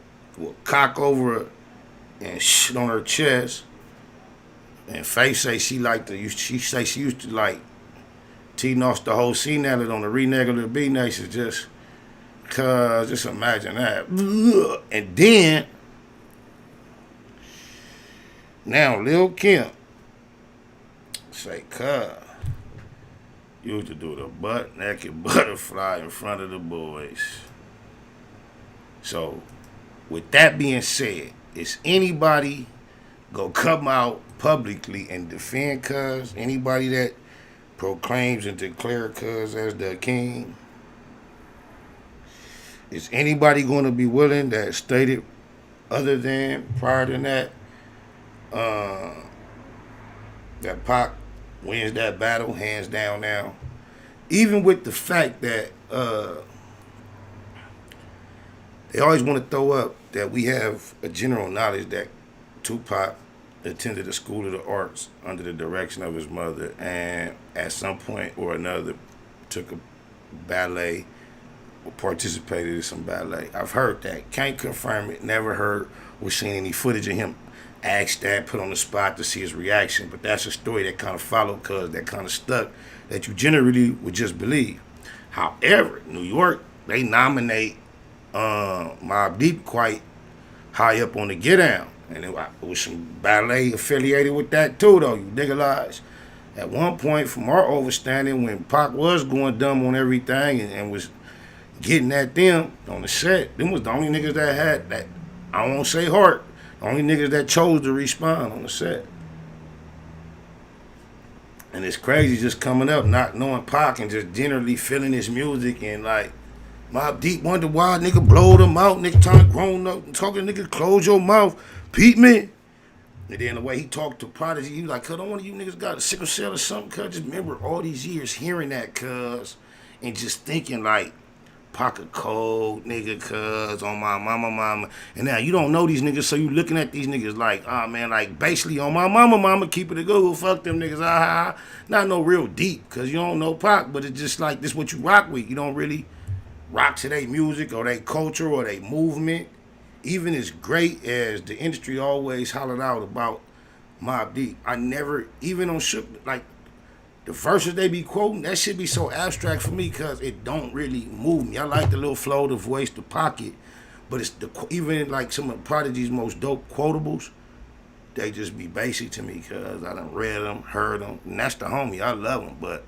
[SPEAKER 17] cock over her and shit on her chest. And Faith say she say she used to like T-Noss the whole scene at it on the Renegger B Nation just imagine that. And then now Lil Kim say, Cuz, you used to do the butt naked butterfly in front of the boys. So, with that being said, is anybody gonna come out publicly and defend Cuz? Anybody that proclaims and declares Cuz as the king? Is anybody gonna be willing that stated other than prior to that Pac wins that battle hands down now? Even with the fact that they always want to throw up that we have a general knowledge that Tupac attended a school of the arts under the direction of his mother and at some point or another took a ballet or participated in some ballet. I've heard that. Can't confirm it. Never heard or seen any footage of him asked that, put on the spot to see his reaction. But that's a story that kind of followed Cuz, that kind of stuck, that you generally would just believe. However, New York, they nominate Mobb Deep quite high up on the get down. And it was some ballet affiliated with that too, though, you nigga. At one point, from our overstanding, when Pac was going dumb on everything and was getting at them on the set, them was the only niggas that had that, I won't say heart, the only niggas that chose to respond on the set. And it's crazy just coming up, not knowing Pac and just generally feeling his music and like, Mobb Deep wonder why nigga blowed him out, nigga trying to grown up and talking, nigga close your mouth, Pete me. And then the way he talked to Prodigy, he was like, Cuz, don't one of you niggas got a sickle cell or something, Cuz? Just remember all these years hearing that, Cuz, and just thinking like, Pac a cold nigga, Cuz, on my mama. And now you don't know these niggas, so you looking at these niggas like, man, like basically on my mama, keep it a Google, fuck them niggas, Not no real deep, Cuz you don't know Pac, but it's just like, this what you rock with. You don't really rock to their music or their culture or their movement. Even as great as the industry always hollered out about Mobb Deep, I never, even on Shook, like, the verses they be quoting, that shit be so abstract for me because it don't really move me. I like the little flow, the voice, the pocket, but it's even like some of Prodigy's most dope quotables, they just be basic to me because I done read them, heard them, and that's the homie. I love him, but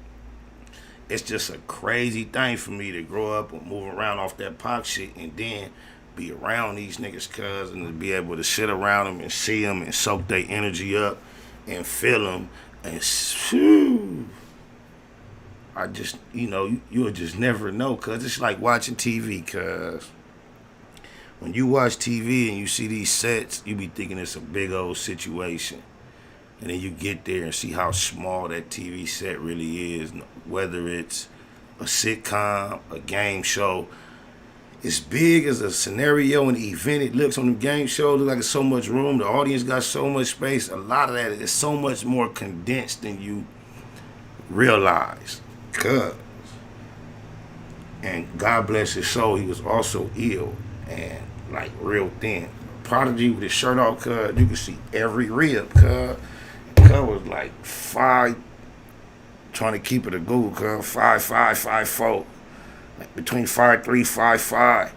[SPEAKER 17] it's just a crazy thing for me to grow up and move around off that Pac shit and then be around these niggas, Cuz, and to be able to sit around them and see them and soak their energy up and feel them. And phew, I just, you'll just never know, Cuz. It's like watching TV, Cuz. When you watch TV and you see these sets, you be thinking it's a big old situation. And then you get there and see how small that TV set really is, whether it's a sitcom, a game show. As big as a scenario and event it looks on the game show, look like it's so much room, the audience got so much space, a lot of that is so much more condensed than you realize. Cuz, and God bless his soul, he was also ill and like real thin. Prodigy with his shirt off, Cuz, you can see every rib, Cuz. Cuz was like 5, trying to keep it a Google, Cuz, 5'5", 5'4". Like between 5'3", 5'5".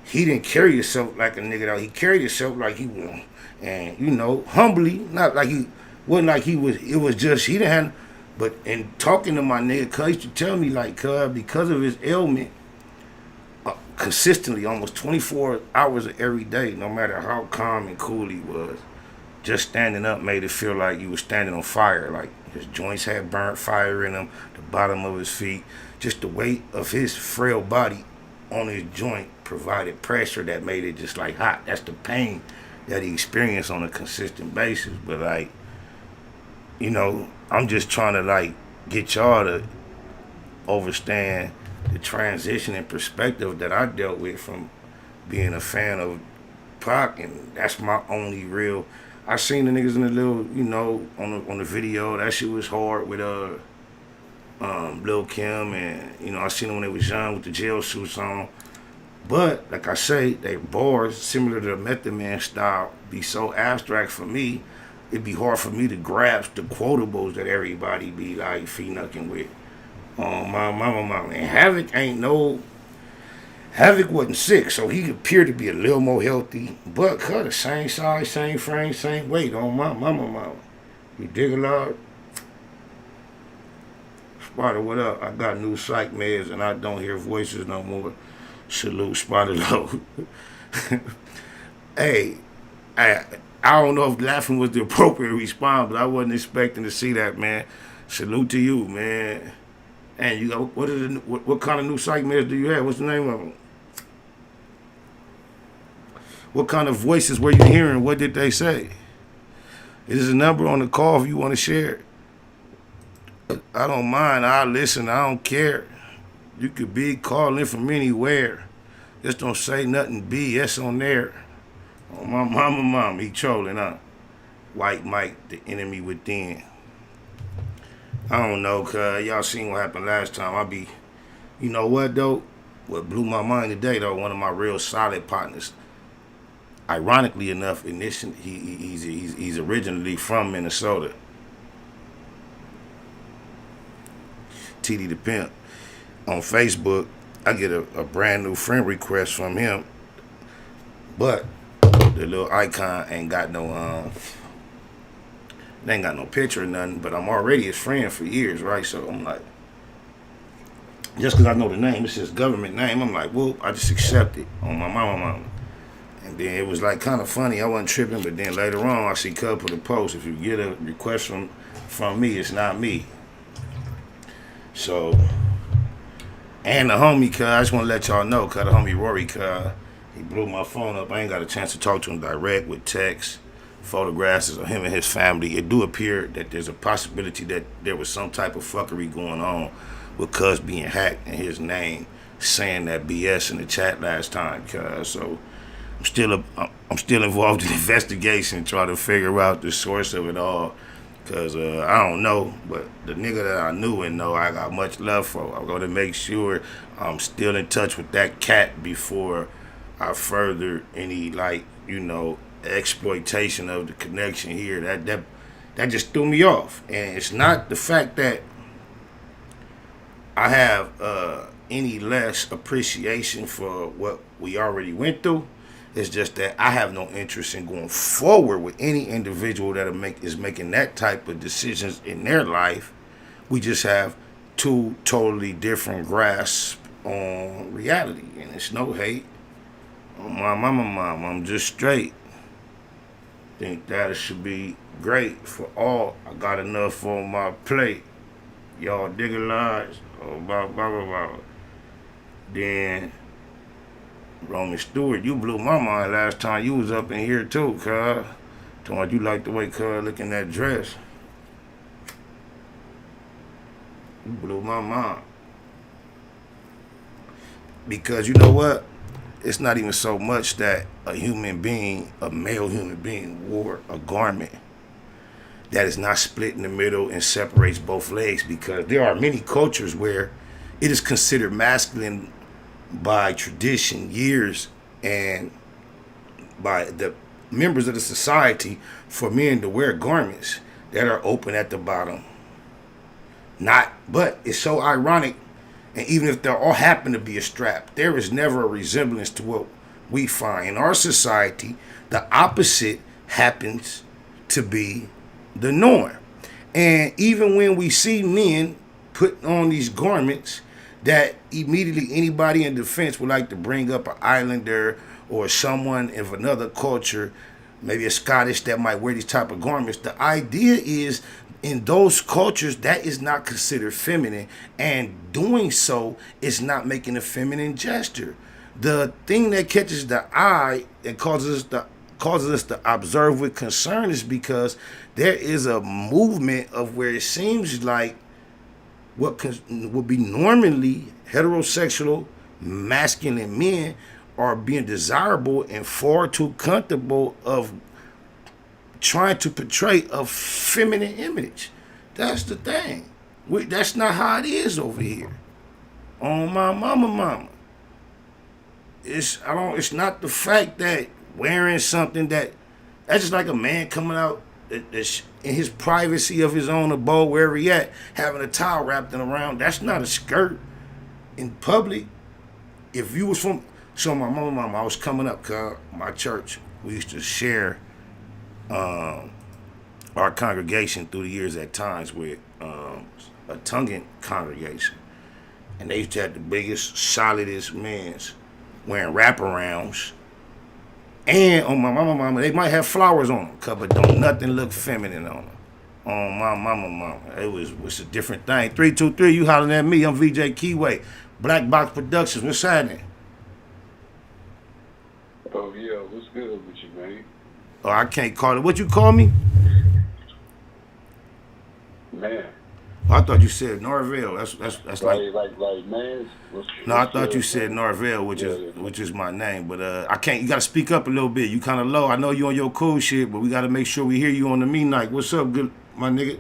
[SPEAKER 17] He didn't carry himself like a nigga though. He carried himself like he was, and humbly, not like he wasn't like he was. It was just he didn't have. But in talking to my nigga, Cuz used to tell me like, Cuz, because of his ailment, consistently, almost 24 hours of every day, no matter how calm and cool he was, just standing up made it feel like you were standing on fire. Like his joints had burnt fire in them, the bottom of his feet. Just the weight of his frail body on his joint provided pressure that made it just like hot. That's the pain that he experienced on a consistent basis. But like, you know, I'm just trying to like get y'all to understand the transition and perspective that I dealt with from being a fan of Pac, and that's my only real. I seen the niggas in the little, you know, on the video. That shit was hard with Lil Kim, and you know I seen them when they was young with the jail suits on. But like I say, they bars similar to the Method Man style be so abstract for me. It'd be hard for me to grasp the quotables that everybody be like fee-knucking with. My mama, and Havoc wasn't sick, so he appeared to be a little more healthy. But cut the same size, same frame, same weight on my mama. You dig a lot? Spider, what up? I got new psych meds and I don't hear voices no more. Salute, Spider Low. Hey, I don't know if laughing was the appropriate response, but I wasn't expecting to see that, man. Salute to you, man. And you got what kind of new psych meds do you have? What's the name of them? What kind of voices were you hearing? What did they say? Is a number on the call if you want to share it. I don't mind. I'll listen. I don't care. You could be calling from anywhere. Just don't say nothing BS on there. Oh, my mama, he trolling, huh? White Mike, the enemy within. I don't know, cuz y'all seen what happened last time. You know what, though? What blew my mind today, though, one of my real solid partners. Ironically enough, he's originally from Minnesota. TD the Pimp. On Facebook, I get a brand new friend request from him, but the little icon ain't got no they ain't got no picture or nothing. But I'm already his friend for years, right? So I'm like, just because I know the name, it's his government name. I'm like, whoop, I just accept it on my mama. And then it was like kind of funny. I wasn't tripping, but then later on, I see Cub put a post. If you get a request from me, it's not me. So, and the homie, cuz, I just want to let y'all know, cuz the homie Rory, cuz, he blew my phone up. I ain't got a chance to talk to him direct with text, photographs of him and his family. It do appear that there's a possibility that there was some type of fuckery going on with cuz being hacked and his name saying that BS in the chat last time, cuz. So, I'm still involved in the investigation, trying to figure out the source of it all. Cause I don't know, but the nigga that I knew and know I got much love for. I'm gonna make sure I'm still in touch with that cat before I further any exploitation of the connection here. That just threw me off. And it's not the fact that I have any less appreciation for what we already went through. It's just that I have no interest in going forward with any individual that is making that type of decisions in their life. We just have two totally different grasps on reality. And it's no hate. Oh, my mama, I'm just straight. Think that it should be great for all. I got enough on my plate. Y'all dig a lot. Oh, blah, blah, blah, blah. Then Roman Stewart, you blew my mind last time you was up in here too, cuz. Told you like the way cuz look in that dress. You blew my mind. Because you know what? It's not even so much that a male human being, wore a garment that is not split in the middle and separates both legs, because there are many cultures where it is considered masculine by tradition, years, and by the members of the society for men to wear garments that are open at the bottom. But it's so ironic, and even if there all happen to be a strap, there is never a resemblance to what we find in our society. The opposite happens to be the norm. And even when we see men put on these garments, that immediately anybody in defense would like to bring up an islander or someone of another culture maybe a Scottish that might wear these type of garments. The idea is, in those cultures, that is not considered feminine, and doing so is not making a feminine gesture. The thing that catches the eye and causes us to observe with concern is because there is a movement of where it seems like what would be normally heterosexual masculine men are being desirable and far too comfortable of trying to portray a feminine image. That's the thing. That's not how it is over here. On my mama. It's not the fact that wearing something that's just like a man coming out in his privacy of his own abode, wherever he at, having a towel wrapped around. That's not a skirt in public. If you was from, so my mama, I was coming up, cause my church, we used to share our congregation through the years at times with a Tongan congregation, and they used to have the biggest, solidest men's wearing wraparounds. And on my mama, they might have flowers on them, but don't nothing look feminine on them. On my mama, it was a different thing. 323, you hollering at me. I'm VJ Keyway, Black Box Productions. What's happening?
[SPEAKER 20] Oh yeah, what's good with you, man?
[SPEAKER 17] Oh, I can't call it. What you call me?
[SPEAKER 20] Man.
[SPEAKER 17] Oh, I thought you said Norvell. That's like
[SPEAKER 20] man.
[SPEAKER 17] No, I thought you said Norvell, which is my name. But I can't. You gotta speak up a little bit. You kind of low. I know you on your cool shit, but we gotta make sure we hear you on the midnight. What's up, good my nigga?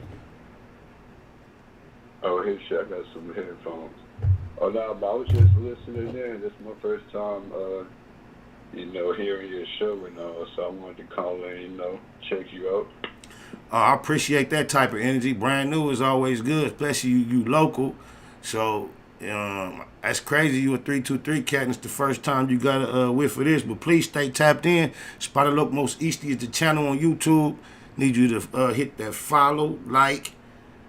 [SPEAKER 20] Oh, hey, shit, I got some headphones. Oh no, but I was just listening in. This is my first time, hearing your show and all. So I wanted to call in, check you out.
[SPEAKER 17] I appreciate that type of energy. Brand new is always good, especially you local. So that's crazy. You a 323 cat, and it's the first time you got a whiff of this. But please stay tapped in. Spotted Loc Most Easty is the channel on YouTube. Need you to hit that follow, like,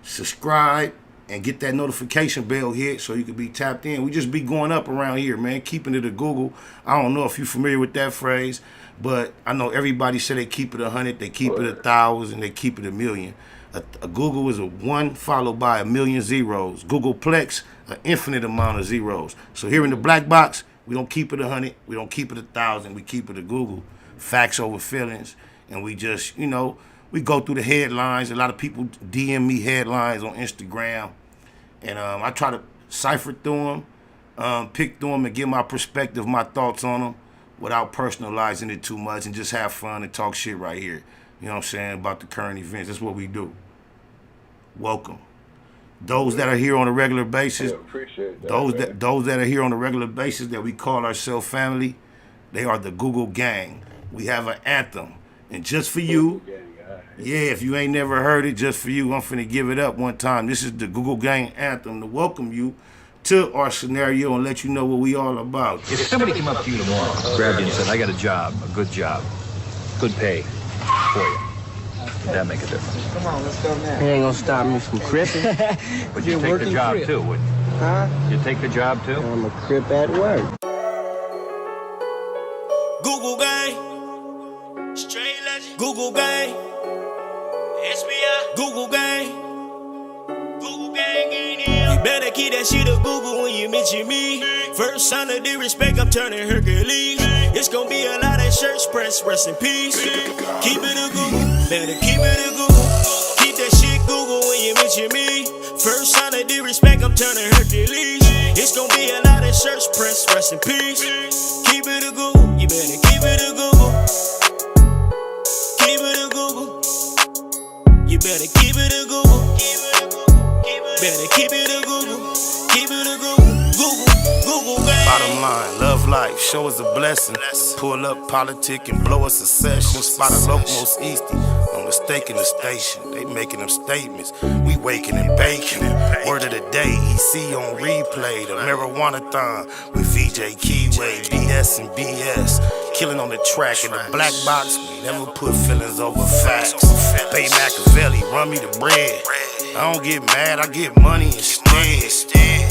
[SPEAKER 17] subscribe, and get that notification bell hit so you can be tapped in. We just be going up around here, man, keeping it a Google. I don't know if you're familiar with that phrase, but I know everybody say they keep it 100, they keep it 1,000, they keep it 1,000,000. A Google is a 1 followed by 1,000,000 zeros. Googleplex, an infinite amount of zeros. So here in the black box, we don't keep it 100, we don't keep it 1,000, we keep it a Google. Facts over feelings, and we just, we go through the headlines. A lot of people DM me headlines on Instagram, and I try to cipher through them, pick through them, and give my perspective, my thoughts on them, without personalizing it too much, and just have fun and talk shit right here. You know what I'm saying, about the current events. That's what we do. Welcome. Those that are here on a regular basis,
[SPEAKER 20] appreciate that,
[SPEAKER 17] those that are here on a regular basis that we call ourselves family, they are the Google Gang. We have an anthem, and just for you, yeah, if you ain't never heard it, just for you, I'm finna give it up one time. This is the Google Gang anthem to welcome you to our scenario and let you know what we all about.
[SPEAKER 13] If somebody came up to you tomorrow, grabbed you and said, I got a job, a good pay for you, would that make a difference?
[SPEAKER 14] Come on, let's go now. It ain't gonna stop me from cripping.
[SPEAKER 13] But you take the job too, wouldn't you?
[SPEAKER 14] Huh?
[SPEAKER 13] You take the job too?
[SPEAKER 14] I'm a crip at work.
[SPEAKER 12] Google gang, straight legend. Google gang, SBI. Google gang, Google gang in here. You better keep that shit a Google when you mention me. First sign of disrespect, I'm turning Hercules. It's gonna be a lot of shirts pressed, rest in peace. Keep it a Google, better keep it a Google. Keep that shit Google when you mention me. First sign of disrespect, I'm turning Hercules. It's gonna be a lot of shirts pressed, rest in peace. Keep it a Google, you better keep it a Google. Keep it a Google. You better keep it a Google. Better keep it a Google. Keep it a Google. Google gang.
[SPEAKER 17] Bottom line, love life, show us a blessing. Pull up politic and blow us a session. Spot a Loc Most Easty, no mistake in the station. They making them statements, we waking and baking. Word of the day, EC on replay. The marijuana-thon with VJ Keyway, BS and BS. Killing on the track in the black box, we never put feelings over facts. Pay Machiavelli, run me the bread. I don't get mad, I get money instead.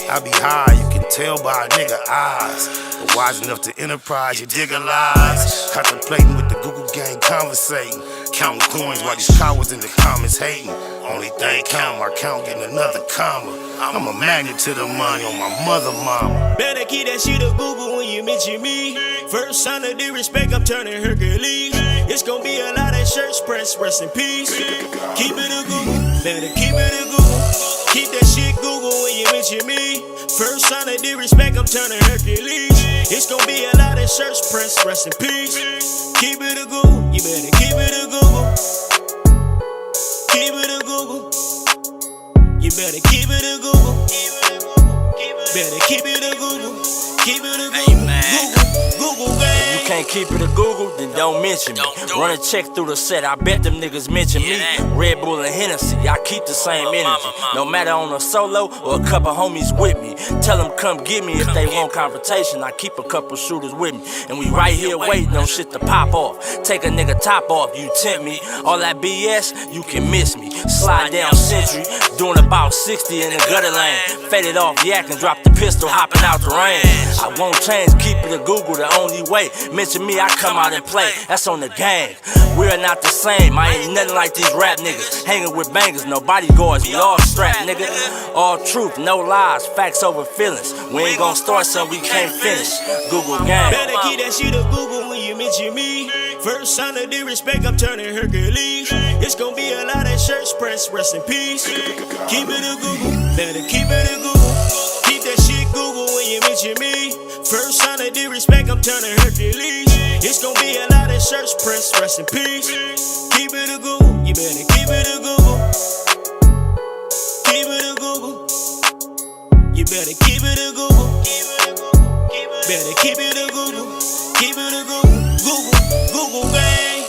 [SPEAKER 17] I be high, you can tell by a nigga eyes. But wise enough to enterprise, you dig a lies. Contemplating with the Google Gang. ain't conversating. Counting coins while these cowards in the comments hating. Only thing count, my count getting another comma. I'm a magnet to the money on my mother mama.
[SPEAKER 21] Better keep that shit a Google when you mention me. First sign of disrespect, I'm turning Hercules. It's gonna be a lot of shirts pressed, rest in peace. Keep it a Google, better keep it a Google. Keep that shit Google when you mention me. First sign of disrespect, I'm turning Hercules. It's gonna be a lot of shirts pressed, rest in peace. Keep it a Google, you better keep it a Google. Keep it a Google. You better keep it a Google. Better keep it a Google. Keep it a Google. Google gang.
[SPEAKER 15] If you can't keep it a Google, then don't mention me. Run a check through the set, I bet them niggas mention me. Red Bull and Hennessy, I keep the same energy. No matter on a solo or a couple homies with me. Tell them come get me if they want confrontation. I keep a couple shooters with me. And we right here waiting on shit to pop off. Take a nigga top off, you tempt me. All that BS, you can miss me. Slide down Century, doing about 60 in the gutter lane. Faded off yak and drop the pistol, hopping out the rain. I won't change, keep it a Google, the only way. Mention me, I come out and play. That's on the gang. We are not the same. I ain't nothing like these rap niggas. Hanging with bangers, no bodyguards. We all strapped, nigga. All truth, no lies. Facts over feelings. We ain't gonna start something we can't finish. Google gang.
[SPEAKER 21] Better keep that shit a Google when you mention me. First sign of disrespect, I'm turning Hercules. It's gonna be a lot of shirts pressed, rest in peace. Keep it a Google. Better keep it a Google. Keep that shit Google when you mention me. First sign of disrespect, I'm turning Hercules. It's gonna be a lot of shirts pressed, rest in peace. Keep it a Google, you better keep it a Google. Keep it a Google. You better keep it a Google. Better keep it a Google. Keep it a Google. Google gang.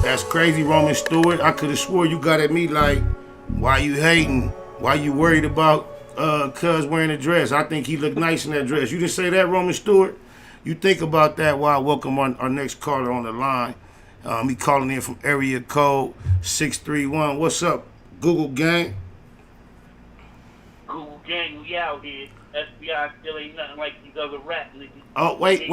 [SPEAKER 17] That's crazy, Roman Stewart. I could have swore you got at me like, why you hating? Why you worried about cuz wearing a dress? I think he looked nice in that dress. You didn't say that, Roman Stewart? You think about that while I welcome our next caller on the line. He calling in from area code 631. What's up, Google gang?
[SPEAKER 22] Google gang, we out here. FBI still ain't nothing like these other rap niggas.
[SPEAKER 17] Oh, wait.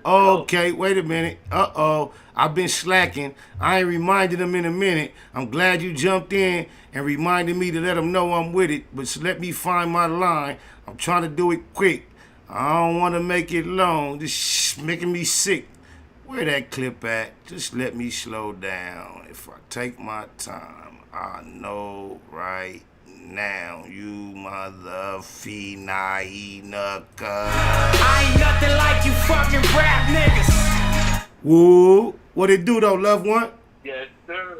[SPEAKER 17] Okay, wait a minute. I've been slacking. I ain't reminded them in a minute. I'm glad you jumped in and reminded me to let them know I'm with it. But let me find my line. I'm trying to do it quick. I don't want to make it long. This making me sick. Where that clip at? Just let me slow down. If I take my time, I know right now, you motherfucking nigga.
[SPEAKER 12] I ain't nothing like you fucking rap niggas.
[SPEAKER 17] Woo! What it do though, loved one?
[SPEAKER 22] Yes, sir.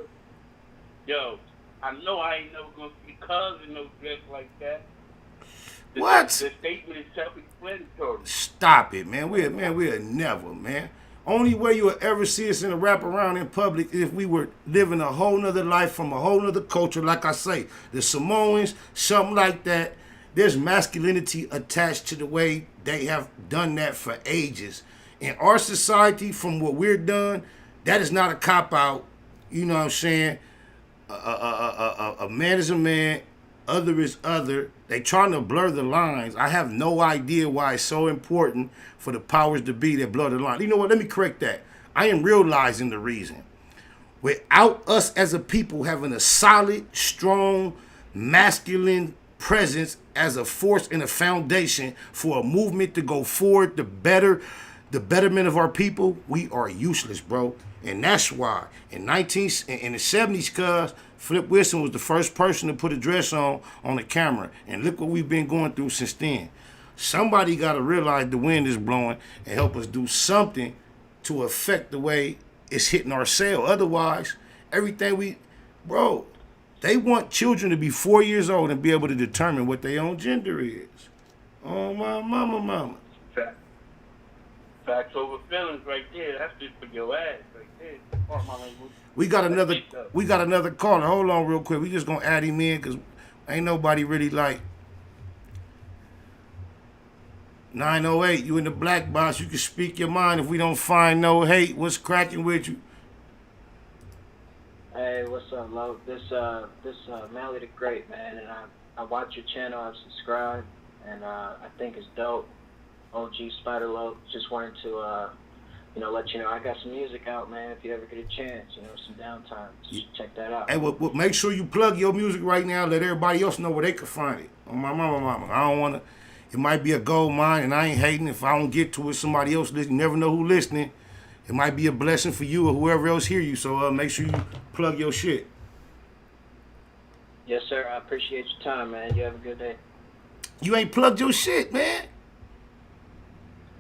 [SPEAKER 22] Yo, I know I ain't never gonna see cuz in no dress like that.
[SPEAKER 17] What?
[SPEAKER 22] The statement is self-explanatory.
[SPEAKER 17] Stop it, man. We'll never, man. Only way you'll ever see us in a wrap around in public is if we were living a whole nother life from a whole nother culture. Like I say, the Samoans, something like that. There's masculinity attached to the way they have done that for ages. In our society, from what we're done, that is not a cop-out. You know what I'm saying? A man is a man, other is other. They trying to blur the lines. I have no idea why it's so important for the powers to be that blur the line. You know what? Let me correct that. I am realizing the reason. Without us as a people having a solid, strong, masculine presence as a force and a foundation for a movement to go forward, the betterment of our people, we are useless, bro. And that's why in the 70s, cuz Flip Wilson was the first person to put a dress on the camera. And look what we've been going through since then. Somebody got to realize the wind is blowing and help us do something to affect the way it's hitting our cell. Otherwise, everything bro, they want children to be 4 years old and be able to determine what their own gender is. Oh, my mama.
[SPEAKER 22] Facts over feelings right there. That's just for your ass right there. Pardon my language.
[SPEAKER 17] We got another caller. Hold on real quick. We just gonna add him in because ain't nobody really like 908. You in the black box. You can speak your mind if we don't find no hate. What's cracking with you?
[SPEAKER 23] Hey, what's up, Lo? This Melly the Great, man, and I watch your channel. I've subscribed, and I think it's dope. OG Spider Lo. Just wanted to let you know I got some music out, man. If you ever get a chance, some downtime, just check that out.
[SPEAKER 17] Hey, well, make sure you plug your music right now. Let everybody else know where they can find it. On my mama. I don't want to. It might be a gold mine, and I ain't hating. If I don't get to it, somebody else listening. You never know who listening. It might be a blessing for you or whoever else hear you. So make sure you plug your shit.
[SPEAKER 23] Yes, sir. I appreciate your time, man. You have a good day.
[SPEAKER 17] You ain't plugged your shit, man.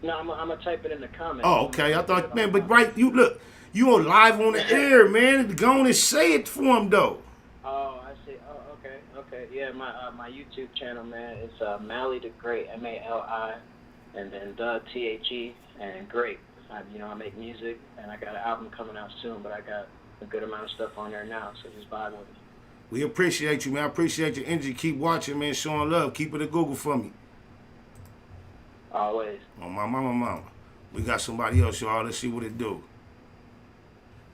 [SPEAKER 23] No, I'm gonna type it in the comments.
[SPEAKER 17] Oh, okay. I thought, man, but right, you look, you on live on the air, man. Go on and say it for him, though.
[SPEAKER 23] Oh, I see. Oh, okay. Yeah, my YouTube channel, man, it's Mally the Great, MALI, and then the THE and Great. I make music, and I got an album coming out soon, but I got a good amount of stuff on there now, so just vibe with it.
[SPEAKER 17] We appreciate you, man. I appreciate your energy. Keep watching, man. Showing love. Keep it a Google for me.
[SPEAKER 23] Always.
[SPEAKER 17] Oh, my mama. We got somebody else, y'all. Let's see what it do.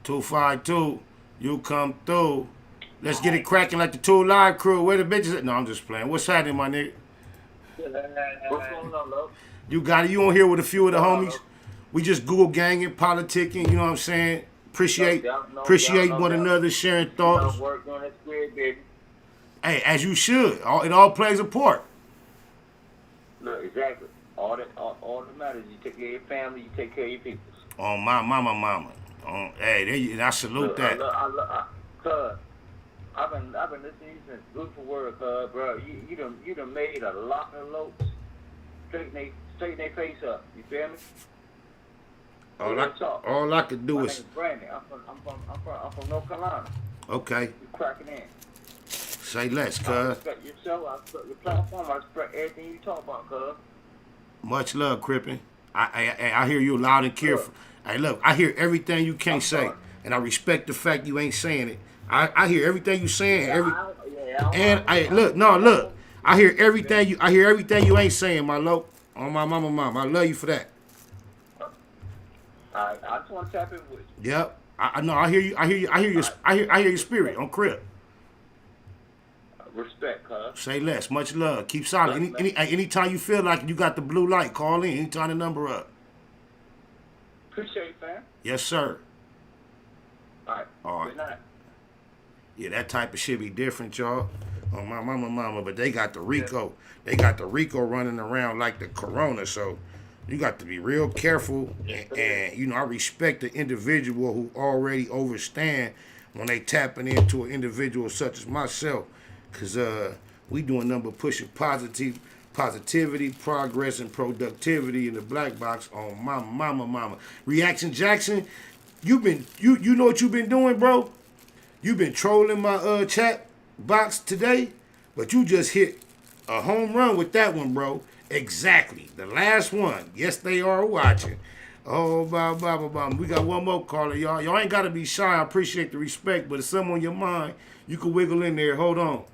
[SPEAKER 17] 252, you come through. Let's get it cracking like the 2 Live crew. Where the bitches at? No, I'm just playing. What's happening, my nigga?
[SPEAKER 23] What's going on, Lo?
[SPEAKER 17] You got it. You on here with a few of the homies. We just Google ganging, politicking, you know what I'm saying? Appreciate one another, sharing thoughts.
[SPEAKER 23] Work on that square, baby.
[SPEAKER 17] Hey, as you should. It all plays a part.
[SPEAKER 23] No, exactly. All that matters. You take care of your family, you take care of your people.
[SPEAKER 17] Oh, my mama. Hey, I salute that.
[SPEAKER 23] Cuz, I've been listening to you since Good for Word, cuz, bro. You done made a lot of locs straighten their face up. You feel me?
[SPEAKER 17] All I could do
[SPEAKER 23] My
[SPEAKER 17] is.
[SPEAKER 23] name's Brandon. I'm from North Carolina.
[SPEAKER 17] Okay.
[SPEAKER 23] You cracking in.
[SPEAKER 17] Say less, cuz.
[SPEAKER 23] I respect yourself. I respect your platform. I respect everything you talk about, cuz.
[SPEAKER 17] Much love, Crippin. I hear you loud and careful. Hey, look, I hear everything you can't say, and I respect the fact you ain't saying it. I hear everything you saying. Look. I hear everything you ain't saying, my low. On my mama. I love you for that.
[SPEAKER 23] I just want to tap in with you.
[SPEAKER 17] Yep. I know. I hear you. I hear your spirit on Crip.
[SPEAKER 23] Respect, cuz.
[SPEAKER 17] Say less. Much love. Keep solid. Anytime you feel like you got the blue light, call in. Anytime the number up.
[SPEAKER 23] Appreciate it, fam.
[SPEAKER 17] Yes, sir.
[SPEAKER 23] All right. Good night.
[SPEAKER 17] Yeah, that type of shit be different, y'all. On my mama, but they got the Rico. They got the Rico running around like the Corona, so you got to be real careful. And I respect the individual who already understand when they tapping into an individual such as myself. Because we doing nothing but pushing positivity, progress, and productivity in the black box on my mama. Reaction Jackson, you know what you've been doing, bro? You've been trolling my chat box today, but you just hit a home run with that one, bro. Exactly. The last one. Yes, they are watching. Oh, blah. We got one more caller, y'all. Y'all ain't got to be shy. I appreciate the respect, but if something on your mind, you can wiggle in there. Hold on.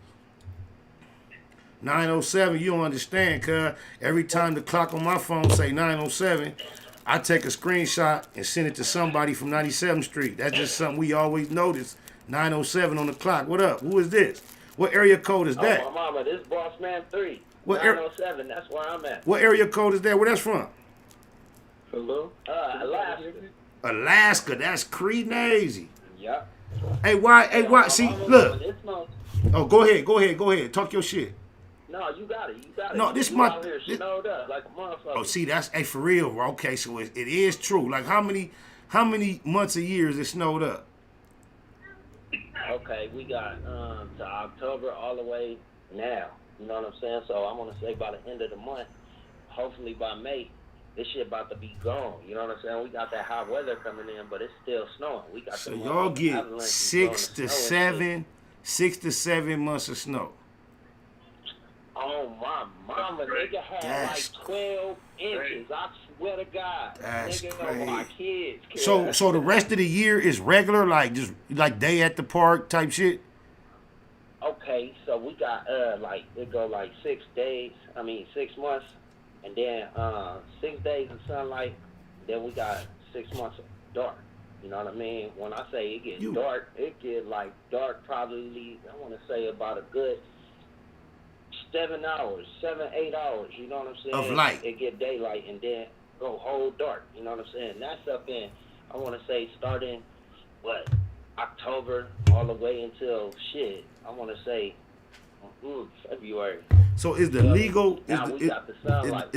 [SPEAKER 17] 907, you don't understand, cuz every time the clock on my phone say 907, I take a screenshot and send it to somebody from 97th Street. That's just something we always notice. 907 on the clock. What up? Who is this? What area code is that?
[SPEAKER 23] Oh, my mama, this Boss Man 3.
[SPEAKER 17] What
[SPEAKER 23] 907, that's where I'm at.
[SPEAKER 17] What area code is that? Where that's from?
[SPEAKER 23] Hello? Alaska.
[SPEAKER 17] Alaska. That's crazy.
[SPEAKER 23] Yep.
[SPEAKER 17] Hey, why? See, look. Oh, go ahead. Talk your shit.
[SPEAKER 23] No, you got it.
[SPEAKER 17] No, this
[SPEAKER 23] you
[SPEAKER 17] month.
[SPEAKER 23] Out here snowed up like a motherfucker.
[SPEAKER 17] Oh, see, that's for real, bro. Okay, so it is true. Like how many months a year is it snowed up?
[SPEAKER 23] Okay, we got to October all the way now. You know what I'm saying? So I'm gonna say by the end of the month, hopefully by May, this shit about to be gone. You know what I'm saying? We got that hot weather coming in, but it's still snowing. We got
[SPEAKER 17] so y'all get 6 to 7 months of snow.
[SPEAKER 23] Oh my mama, nigga had like 12 inches. I swear to God.
[SPEAKER 17] That's
[SPEAKER 23] nigga,
[SPEAKER 17] crazy.
[SPEAKER 23] My kids.
[SPEAKER 17] So the rest of the year is regular, like just like day at the park type shit.
[SPEAKER 23] Okay, so we got it go like 6 months, and then 6 days of sunlight. Then we got 6 months of dark. You know what I mean? When I say it gets dark, it get like dark probably. I want to say about a good 7 hours, 7-8 hours. You know what I'm saying?
[SPEAKER 17] Of light.
[SPEAKER 23] It get daylight, and then go whole dark. You know what I'm saying? That's up in, I want to say, starting, October all the way until, I want to say, February.
[SPEAKER 17] So is the legal
[SPEAKER 23] is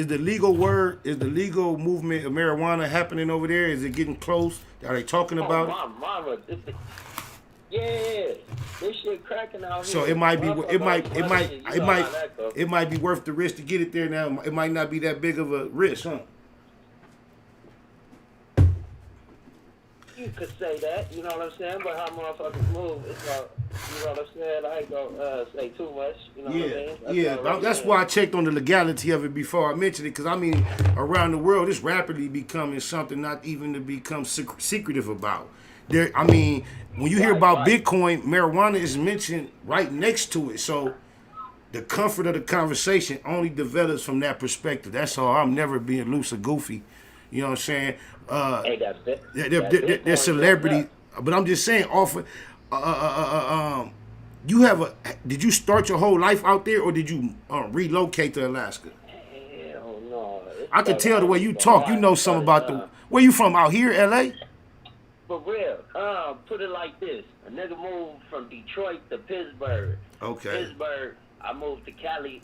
[SPEAKER 17] the legal movement of marijuana happening over there? Is it getting close? Are they talking about it?
[SPEAKER 23] My mama, this shit cracking out here.
[SPEAKER 17] So it might be worth the risk to get it there now. It might not be that big of a risk, huh?
[SPEAKER 23] You could say that, you know what I'm saying? But how motherfuckers move, it's like, you know what I'm saying? I ain't gonna say too much, you know what I mean?
[SPEAKER 17] That's why I checked on the legality of it before I mentioned it, because I mean, around the world, it's rapidly becoming something not even to become secretive about. I mean, when you hear about Bitcoin, marijuana is mentioned right next to it, so the comfort of the conversation only develops from that perspective. That's all. I'm never being loose or goofy. You know what I'm saying? They're celebrities, but I'm just saying. Did you start your whole life out there, or did you relocate to Alaska?
[SPEAKER 23] Hell no.
[SPEAKER 17] I can tell the way you talk. You know something about where you from? Out here, LA?
[SPEAKER 23] For real. Put it like this: a nigga moved from Detroit to Pittsburgh.
[SPEAKER 17] Okay.
[SPEAKER 23] Pittsburgh, I moved to Cali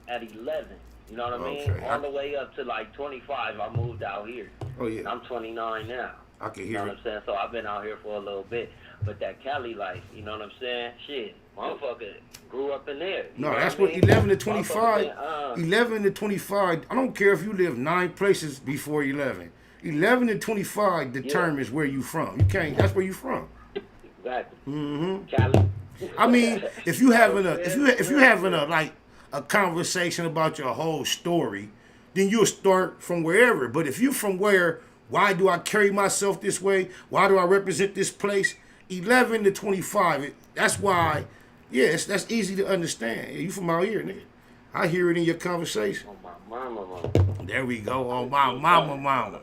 [SPEAKER 23] at 11. You know what I mean? All the way up to like 25, I moved out here.
[SPEAKER 17] Oh, yeah.
[SPEAKER 23] I'm 29 now.
[SPEAKER 17] I can hear
[SPEAKER 23] You know what I'm saying? So I've been out here for a little bit. But that Cali life, you know what I'm saying? Shit, motherfucker grew up in there.
[SPEAKER 17] No, that's what 11 to 25. 11 to 25. I don't care if you live 9 places before 11. 11 to 25 determines where you from. You can't. That's where you from.
[SPEAKER 23] Exactly.
[SPEAKER 17] Mm-hmm.
[SPEAKER 23] Cali.
[SPEAKER 17] I mean, if you having a conversation about your whole story, then you'll start from wherever. But if you from why do I carry myself this way? Why do I represent this place? 11 to 25. That's why, that's easy to understand. You from out here, nigga. I hear it in your conversation.
[SPEAKER 23] Oh, my mama.
[SPEAKER 17] There we go. Oh, my mama.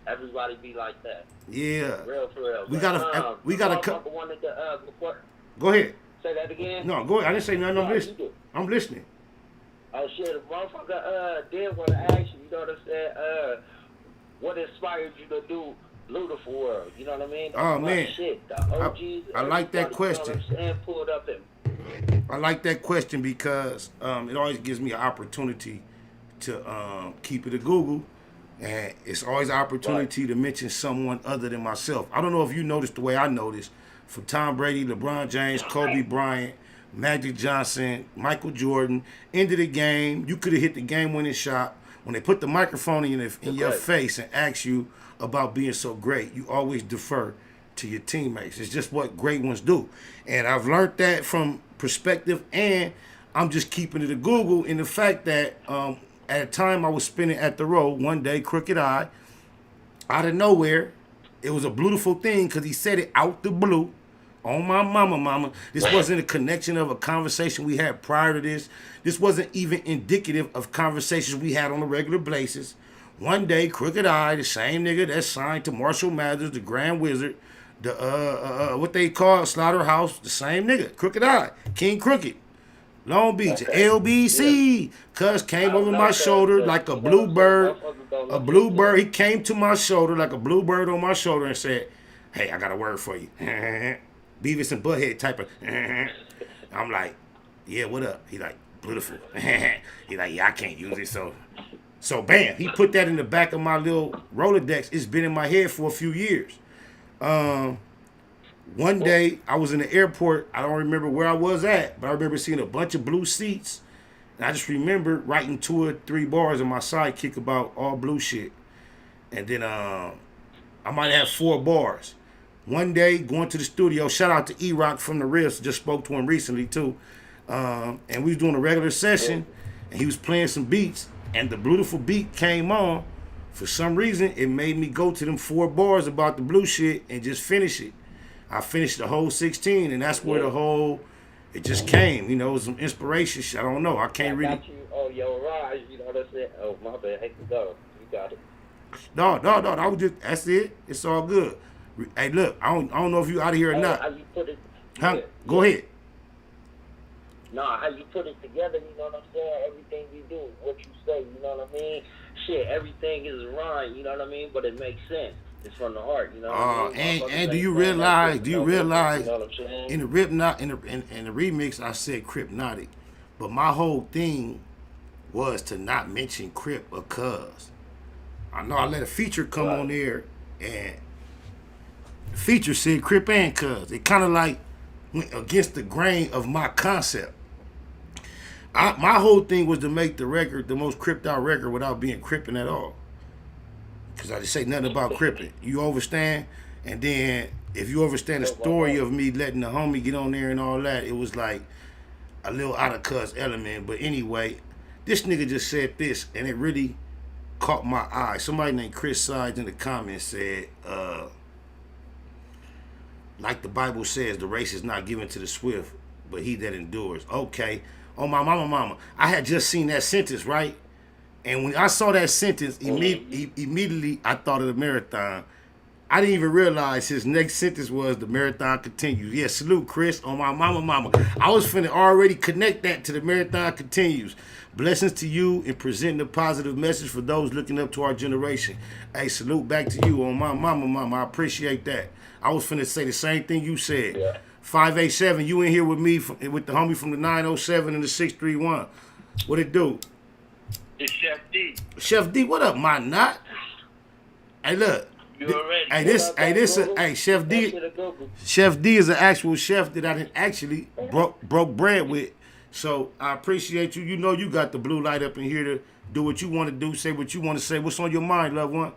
[SPEAKER 23] Everybody be like that.
[SPEAKER 17] Yeah.
[SPEAKER 23] Real for real.
[SPEAKER 17] We gotta cut. Go ahead.
[SPEAKER 23] Say that again?
[SPEAKER 17] No, go ahead. I didn't say nothing. I'm listening.
[SPEAKER 23] Oh shit, the motherfucker did want to ask you, you know what I'm saying? What inspired you to do Beautiful World? You know what I mean?
[SPEAKER 17] Oh man.
[SPEAKER 23] Shit, the OGs,
[SPEAKER 17] I like that question.
[SPEAKER 23] You know what I'm saying? Pulled up and
[SPEAKER 17] I like that question because it always gives me an opportunity to keep it a Google, and it's always an opportunity to mention someone other than myself. I don't know if you noticed the way I noticed. From Tom Brady, LeBron James, Kobe Bryant, Magic Johnson, Michael Jordan, end of the game, you could have hit the game-winning shot. When they put the microphone in your face and ask you about being so great, you always defer to your teammates. It's just what great ones do. And I've learned that from perspective, and I'm just keeping it a Google in the fact that at a time I was spinning at the road, one day, crooked eye, out of nowhere, it was a beautiful thing because he said it out the blue. On my mama. This wasn't a connection of a conversation we had prior to this. This wasn't even indicative of conversations we had on a regular basis. One day, Crooked Eye, the same nigga that's signed to Marshall Mathers, the Grand Wizard, the what they call Slaughterhouse, the same nigga, Crooked Eye, King Crooked, Long Beach, LBC. Cuz came over my shoulder like a bluebird. A bluebird. He came to my shoulder like a bluebird on my shoulder and said, "Hey, I got a word for you." Beavis and Butthead type of. I'm like, "Yeah, what up?" He like, "Beautiful." He like, "Yeah, I can't use it." So bam, he put that in the back of my little Rolodex. It's been in my head for a few years. One day I was in the airport. I don't remember where I was at, but I remember seeing a bunch of blue seats. And I just remember writing 2 or 3 bars in my sidekick about all blue shit. And then I might have 4 bars. One day, going to the studio, shout out to E-Rock from the Riffs, just spoke to him recently too. And we was doing a regular session, and he was playing some beats, and the beautiful beat came on. For some reason, it made me go to them 4 bars about the blue shit and just finish it. I finished the whole 16, and that's where it just came. You know, it was some inspiration shit. I don't know. I can't really.
[SPEAKER 23] Got you. Oh, yo, Raj, you know what I'm saying? Oh, my bad. Hey, go. You got it.
[SPEAKER 17] No. That's it. It's all good. Hey, look, I don't know if you out of here or not.
[SPEAKER 23] How you put it?
[SPEAKER 17] Huh? Go ahead.
[SPEAKER 23] Nah, how you put it together, you know what I'm saying? Everything you do, what you say, you know what I mean? shit, everything is rhyme, you know what I mean? But it makes sense. It's from the heart, you know what I mean?
[SPEAKER 17] And do you realize?
[SPEAKER 23] You know what I'm saying?
[SPEAKER 17] In the remix, I said Crypnotic, but my whole thing was to not mention Crip or Cuz. I know I let a feature come on there, and the feature said Crip and Cuz. It kind of like went against the grain of my concept. My whole thing was to make the record the most cripped out record without being cripping at all. Because I just say nothing about cripping. You understand? And then if you understand the story of me letting the homie get on there and all that, it was like a little out of Cuz element. But anyway, this nigga just said this, and it really caught my eye. Somebody named Chris Sides in the comments said, like the Bible says, the race is not given to the swift, but he that endures. Okay. Oh, my mama. I had just seen that sentence, right? And when I saw that sentence, immediately I thought of the marathon. I didn't even realize his next sentence was the marathon continues. Yeah, salute, Chris. On my mama. I was finna already connect that to the marathon continues. Blessings to you in presenting a positive message for those looking up to our generation. Hey, salute back to you on my mama. I appreciate that. I was finna say the same thing you said. Yeah. 587, you in here with me, with the homie from the 907 and the 631. What it do?
[SPEAKER 22] It's Chef D.
[SPEAKER 17] Chef D, what up, my knot? Hey, look.
[SPEAKER 22] You already.
[SPEAKER 17] Hey, Chef D. Chef D is an actual chef that I didn't actually broke bread with. So I appreciate you. You know you got the blue light up in here to do what you want to do, say what you want to say. What's on your mind, loved one?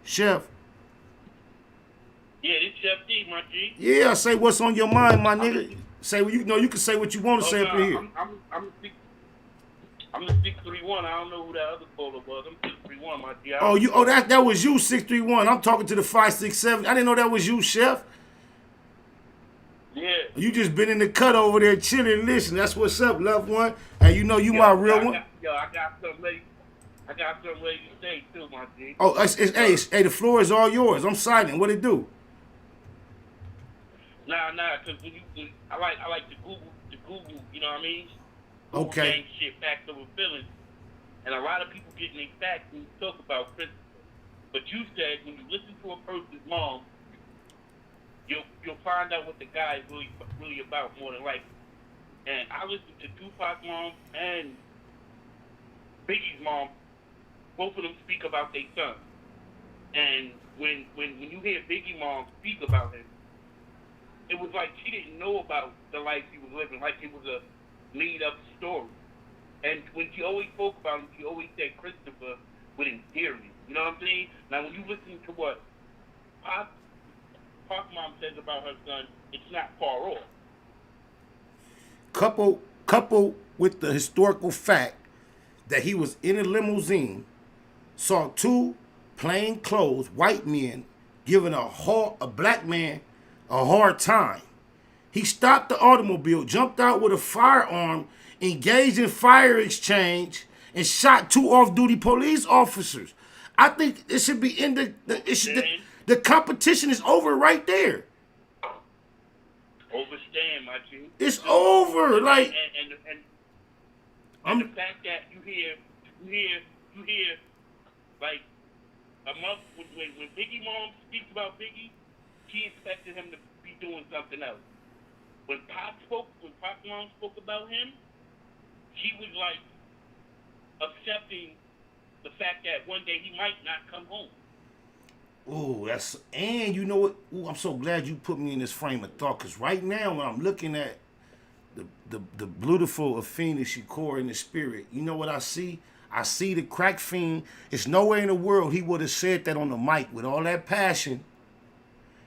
[SPEAKER 17] Chef.
[SPEAKER 22] Yeah, this Chef D, my G.
[SPEAKER 17] Yeah, I say what's on your mind, my nigga. Say you know you can say what you want to say up in here.
[SPEAKER 22] I'm the 631. I don't know who that other caller was. I'm 631, my G.
[SPEAKER 17] That was you, 631. I'm talking to the 567. I didn't know that was you, Chef.
[SPEAKER 22] Yeah.
[SPEAKER 17] You just been in the cut over there chilling. Listen, that's what's up, loved one. And you know you my real one.
[SPEAKER 22] I got something ready to say too, my G.
[SPEAKER 17] Oh, hey, the floor is all yours. I'm silent. What it do?
[SPEAKER 22] Nah, cause I like to Google, you know what I mean? Google
[SPEAKER 17] Okay.
[SPEAKER 22] Shit, facts over feelings, and a lot of people getting their facts when you talk about Christmas. But you said when you listen to a person's mom, you'll find out what the guy is really about more than likely. And I listened to Tupac's mom and Biggie's mom. Both of them speak about their son. And when you hear Biggie mom speak about him, it was like she didn't know about the life he was living, like it was a made-up story. And when she always spoke about him, she always said Christopher with endearment. You know what I'm saying? Now, when you listen to what Pop mom says about her son, it's not far off.
[SPEAKER 17] Couple with the historical fact that he was in a limousine, saw two plainclothes white men giving a black man a hard time. He stopped the automobile, jumped out with a firearm, engaged in fire exchange, and shot two off-duty police officers. I think it should be in the competition is over right there.
[SPEAKER 22] Overstand, my G.
[SPEAKER 17] It's over, like.
[SPEAKER 22] And the fact that you hear, like a month when Biggie mom speaks about Biggie, she expected him to be doing something else. When Pop mom spoke about him, she was like accepting the fact that one day he might not come home.
[SPEAKER 17] Ooh, and you know what? Ooh, I'm so glad you put me in this frame of thought, because right now when I'm looking at the beautiful Afina Shakur in the spirit, you know what I see? I see the crack fiend. It's nowhere in the world he would have said that on the mic with all that passion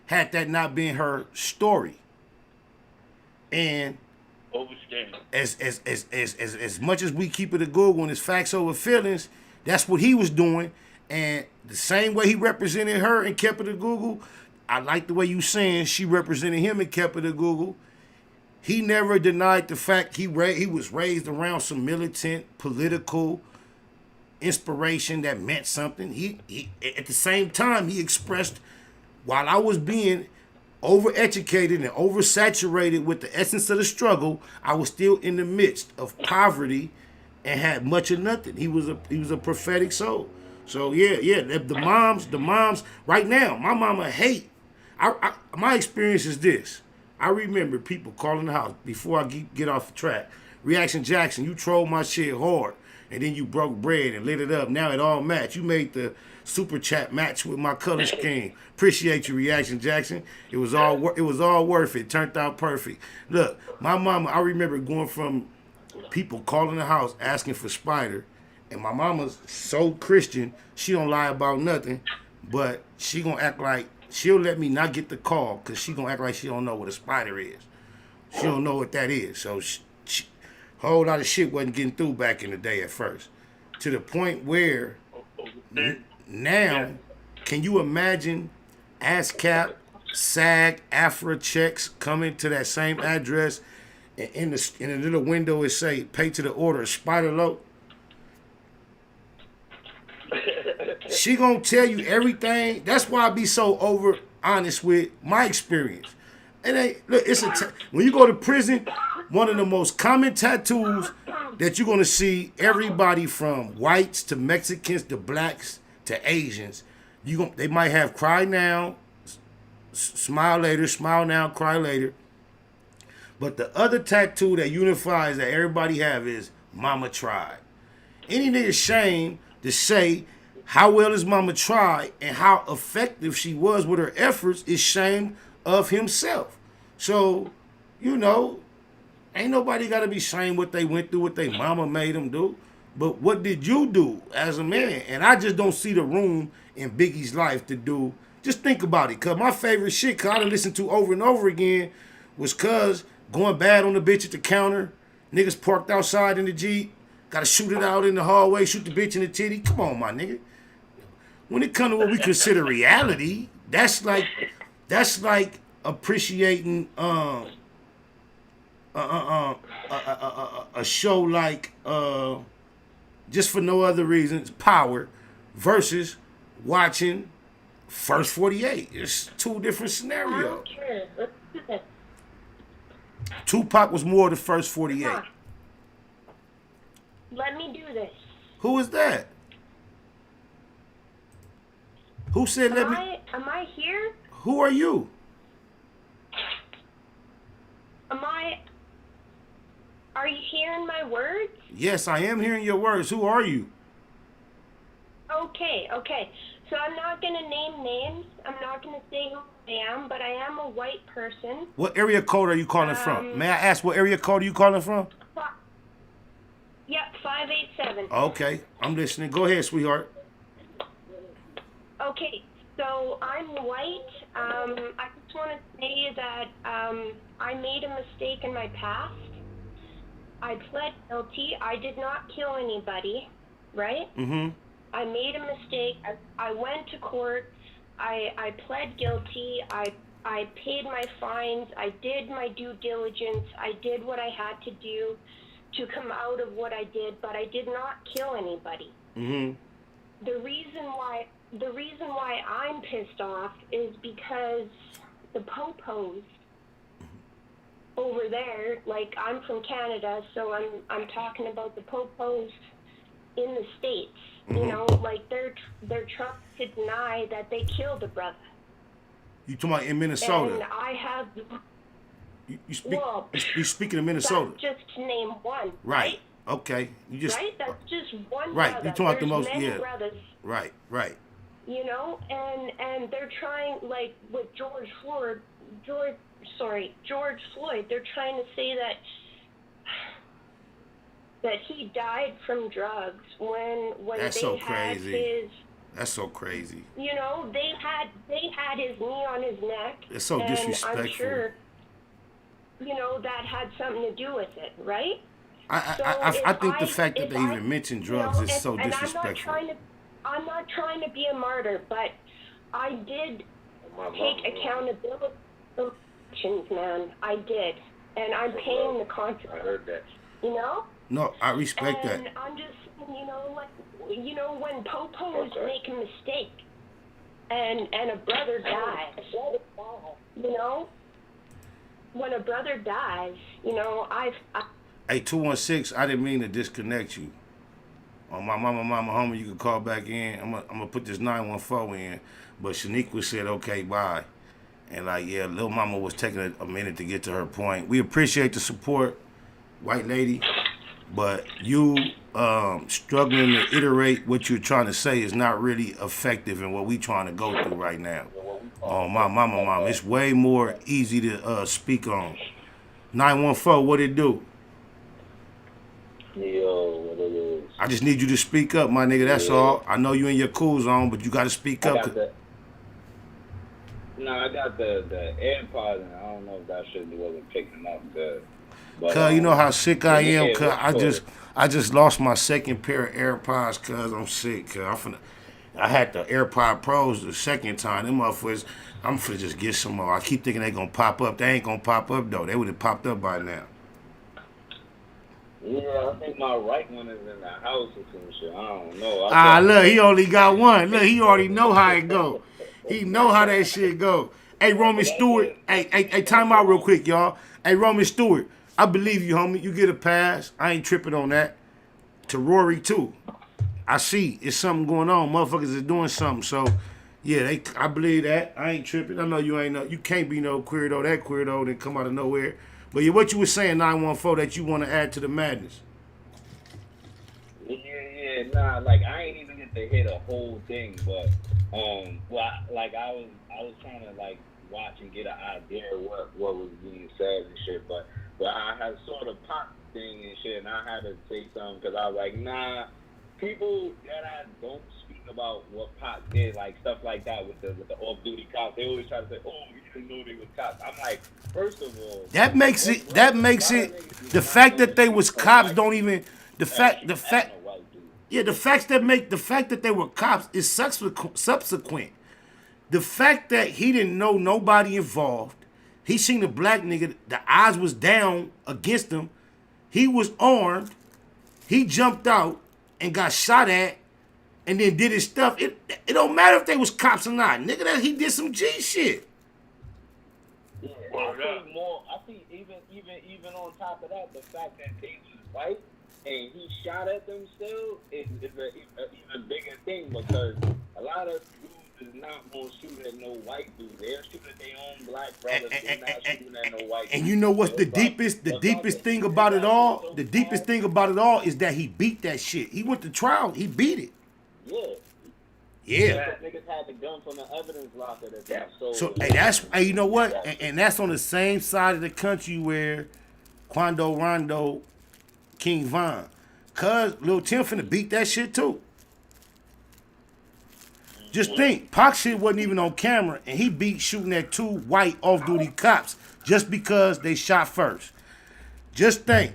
[SPEAKER 17] had that not been her story. And as much as we keep it a good one, it's facts over feelings, that's what he was doing. And the same way he represented her and kept it a Google, I like the way you saying she represented him and kept it a Google. He never denied the fact he was raised around some militant political inspiration that meant something. He at the same time he expressed, while I was being overeducated and oversaturated with the essence of the struggle, I was still in the midst of poverty and had much of nothing. He was a prophetic soul. So yeah. The moms. Right now, my mama hate. My experience is this. I remember people calling the house before I get off the track. Reaction Jackson, you trolled my shit hard, and then you broke bread and lit it up. Now it all match. You made the super chat match with my color scheme. Appreciate you, Reaction Jackson. It was all worth it. Turned out perfect. Look, my mama. I remember going from people calling the house asking for Spider, and my mama's so Christian, she don't lie about nothing, but she gonna act like she'll let me not get the call because she gonna act like she don't know what a spider is. She don't know what that is. So a whole lot of shit wasn't getting through back in the day at first, to the point where now, can you imagine ASCAP, SAG, AFRA checks coming to that same address, and in a little window it say, pay to the order of Spider Low? She gonna tell you everything. That's why I be so over honest with my experience. It ain't, look, when you go to prison, one of the most common tattoos that you're gonna see, everybody from whites to Mexicans to blacks to Asians, they might have cry now, smile later, smile now, cry later. But the other tattoo that unifies that everybody have is Mama Tried. Any nigga shame to say how well his mama tried and how effective she was with her efforts is shame of himself. So, ain't nobody got to be ashamed what they went through, what they mama made them do. But what did you do as a man? And I just don't see the room in Biggie's life to do. Just think about it. Because my favorite shit, because I done listened to over and over again, was cuz going bad on the bitch at the counter, niggas parked outside in the Jeep, got to shoot it out in the hallway, shoot the bitch in the titty. Come on, my nigga. When it comes to what we consider reality, that's like appreciating a show like just for no other reasons, Power, versus watching First 48. It's two different scenarios.
[SPEAKER 1] I don't care. Let's do this.
[SPEAKER 17] Tupac was more the First 48.
[SPEAKER 1] Let me do this.
[SPEAKER 17] Who is that? Who said let me?
[SPEAKER 1] Am I here?
[SPEAKER 17] Who are you?
[SPEAKER 1] Are you hearing my words?
[SPEAKER 17] Yes, I am hearing your words. Who are you?
[SPEAKER 1] Okay. So I'm not going to name names. I'm not going to say who I am, but I am a white person.
[SPEAKER 17] What area code are you calling from? May I ask what area code are you calling from?
[SPEAKER 1] Yep, 587.
[SPEAKER 17] Okay, I'm listening. Go ahead, sweetheart.
[SPEAKER 1] Okay, so I'm white. I just want to say that I made a mistake in my past. I pled guilty. I did not kill anybody, right?
[SPEAKER 17] Mm-hmm.
[SPEAKER 1] I made a mistake. I went to court. I pled guilty. I paid my fines. I did my due diligence. I did what I had to do to come out of what I did, but I did not kill anybody.
[SPEAKER 17] Mm-hmm.
[SPEAKER 1] The reason why I'm pissed off is because the popos over there, like I'm from Canada, so I'm talking about the popos in the States.
[SPEAKER 17] Mm-hmm.
[SPEAKER 1] You know, like they're trying to deny that they killed a brother.
[SPEAKER 17] You talking about in Minnesota?
[SPEAKER 1] And I have.
[SPEAKER 17] You speaking of Minnesota?
[SPEAKER 1] That's just to name one.
[SPEAKER 17] Right. Okay.
[SPEAKER 1] Right. That's just one.
[SPEAKER 17] Right.
[SPEAKER 1] Brother.
[SPEAKER 17] You talking about the most?
[SPEAKER 1] Many
[SPEAKER 17] Yeah.
[SPEAKER 1] brothers.
[SPEAKER 17] Right. Right.
[SPEAKER 1] You know, and they're trying, like with George Floyd. They're trying to say that he died from drugs when
[SPEAKER 17] That's
[SPEAKER 1] they
[SPEAKER 17] so
[SPEAKER 1] had
[SPEAKER 17] crazy.
[SPEAKER 1] his.
[SPEAKER 17] That's so crazy.
[SPEAKER 1] You know, they had his knee on his neck.
[SPEAKER 17] It's so disrespectful.
[SPEAKER 1] I'm sure, you know, that had something to do with it, right?
[SPEAKER 17] I think the fact that they even mention drugs is so disrespectful.
[SPEAKER 1] I'm not trying to be a martyr, but I did take accountability for actions, man. I did, and I'm paying the consequences. I heard that. You know?
[SPEAKER 17] No, I respect that.
[SPEAKER 1] And I'm just, you know, like, when popos make a mistake, and a brother dies, you know, when a brother dies, you know,
[SPEAKER 17] Hey, 216, I didn't mean to disconnect you. On my mama, homie, you can call back in. I'm gonna put this 914 in. But Shaniqua said, okay, bye. And like, yeah, little mama was taking a minute to get to her point. We appreciate the support, white lady. But you struggling to iterate what you're trying to say is not really effective in what we trying to go through right now. Oh, my mama, it's way more easy to speak on. 914, what it do?
[SPEAKER 3] Yo, what it is?
[SPEAKER 17] I just need you to speak up, my nigga. That's all. I know you in your cool zone, but you got to speak up.
[SPEAKER 3] I got the AirPods, and I don't know if that shit wasn't picking up good. But,
[SPEAKER 17] cause you know how sick I am. Cause I just lost my second pair of AirPods. Cause I'm sick. Cause I had the AirPod Pros the second time. Them motherfuckers, I'm finna just get some more. I keep thinking they gonna pop up. They ain't gonna pop up though. They would have popped up by now.
[SPEAKER 3] Yeah, I think my right one is in the house or some shit. I don't know.
[SPEAKER 17] Look, he only got one. Look, he already know how it go. He know how that shit go. Hey, Roman Stewart. Hey, time out real quick, y'all. Hey, Roman Stewart. I believe you, homie. You get a pass. I ain't tripping on that. To Rory, too. I see. It's something going on. Motherfuckers is doing something. So, yeah, I believe that. I ain't tripping. I know you ain't you can't be no queerdo. That queerdo didn't come out of nowhere. But yeah, what you were saying, 914, that you want to add to the madness.
[SPEAKER 3] Yeah, nah, like I ain't even get to hear the whole thing, but I was trying to like watch and get an idea of what was being said and shit, but I had sort of pop thing and shit, and I had to say something because I was like, nah, people that I don't speak about what Pac did, like stuff like that with the off-duty cops, they always try to say, oh, you didn't know they were cops. I'm like, first of all,
[SPEAKER 17] that makes it the fact that they was cops don't even the fact that they were cops is subsequent. The fact that he didn't know nobody involved, he seen a black nigga, the eyes was down against him, he was armed, he jumped out and got shot at, and then did his stuff. It don't matter if they was cops or not, nigga. That he did some G shit.
[SPEAKER 3] Yeah, I think even on top of that, the fact that they was white and he shot at them still is an even bigger thing, because a lot of dudes is not gonna shoot at no white dudes. They're shooting at their own black brothers. They're not shooting at no white.
[SPEAKER 17] And you know what's the deepest thing about it all? The deepest thing about it all is that he beat that shit. He went to trial. He beat it. Yeah.
[SPEAKER 3] Niggas had the gun from the evidence locker that
[SPEAKER 17] So you know what? And that's on the same side of the country where Quando Rondo, King Von. Cuz Lil Tim finna beat that shit too. Just think, Pac shit wasn't even on camera, and he beat shooting at two white off-duty cops just because they shot first. Just think,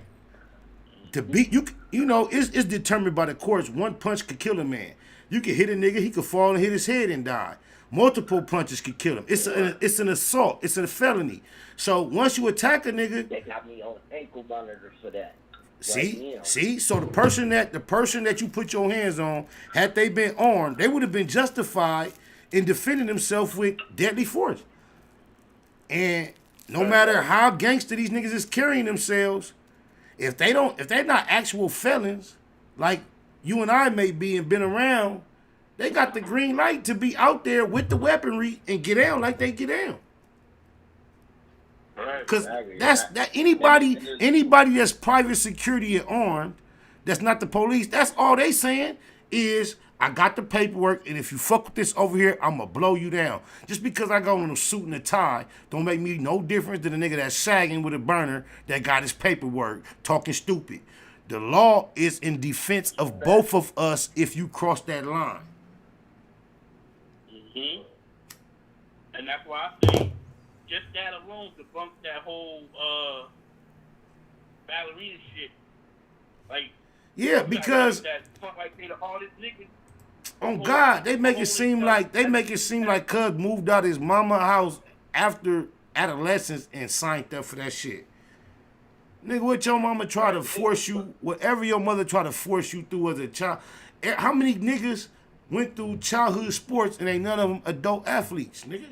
[SPEAKER 17] to beat you know, it's determined by the courts. One punch could kill a man. You could hit a nigga, he could fall and hit his head and die. Multiple punches could kill him. It's an assault. It's a felony. So once you attack a nigga,
[SPEAKER 23] they got me on ankle monitors for that.
[SPEAKER 17] See. So the person that you put your hands on, had they been armed, they would have been justified in defending themselves with deadly force. And no matter how gangster these niggas is carrying themselves, if they're not actual felons, like you and I may be and been around, they got the green light to be out there with the weaponry and get down like they get down. Because anybody that's private security and armed, that's not the police, that's all they saying is, I got the paperwork, and if you fuck with this over here, I'm going to blow you down. Just because I go in a suit and a tie don't make me no difference than a nigga that's sagging with a burner that got his paperwork talking stupid. The law is in defense of both of us if you cross that line.
[SPEAKER 22] Mm-hmm. And that's why I say, just that alone debunks that whole ballerina shit. Like,
[SPEAKER 17] yeah, because
[SPEAKER 22] like they the hardest niggas.
[SPEAKER 17] Oh God, they make it seem like Cuz moved out his mama house after adolescence and signed up for that shit. Nigga, what your mama try to force you, whatever your mother try to force you through as a child. How many niggas
[SPEAKER 6] went through childhood sports and ain't none of them adult athletes, nigga.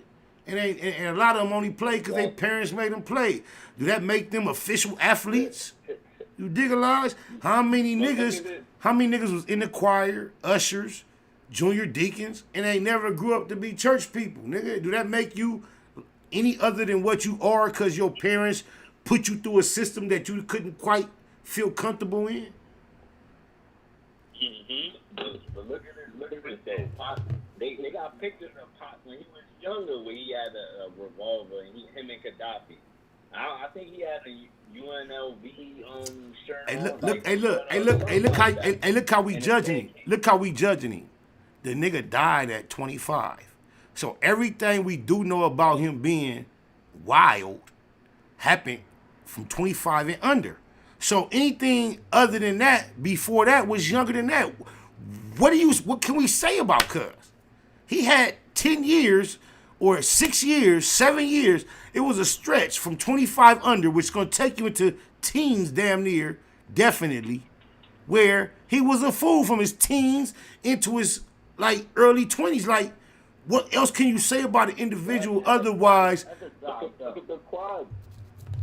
[SPEAKER 6] And a lot of them only play because their parents made them play. Do that make them official athletes? You digalize? How many niggas was in the choir, ushers, junior deacons, and they never grew up to be church people, nigga? Do that make you any other than what you are because your parents put you through a system that you couldn't quite feel comfortable in?
[SPEAKER 3] But look at this though. Pop, they got pictures of Pop when he was younger, where he had a revolver, and him and Gaddafi. I think he had a UNLV shirt.
[SPEAKER 6] Look how we judging him. Look how we judging him. The nigga died at 25. So everything we do know about him being wild happened from 25 and under. So anything other than that, before that, was younger than that. What can we say about Cuz? He had 10 years or 6 years, 7 years. It was a stretch from 25 under, which is going to take you into teens damn near, definitely, where he was a fool from his teens into his like early 20s. Like, what else can you say about an individual otherwise?
[SPEAKER 3] Look at the quad.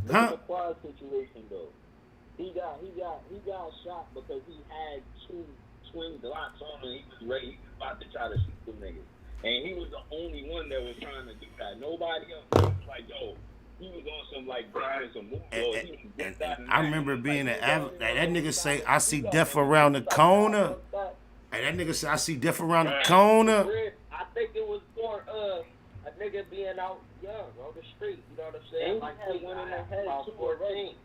[SPEAKER 3] Look
[SPEAKER 6] Huh?
[SPEAKER 3] at the quad situation though. He got shot because he had two twin Glocks on and he was ready. He was about to try to shoot them niggas. And he was the only one that was trying to do that. Nobody else was like, yo, he was on some like grinding some moves.
[SPEAKER 6] I remember being an athlete. That nigga say, I see death around the corner. And that nigga say, I see death around the corner.
[SPEAKER 23] I think it was more a nigga being out young on the street. You know what I'm saying? Like he went in the head about 14.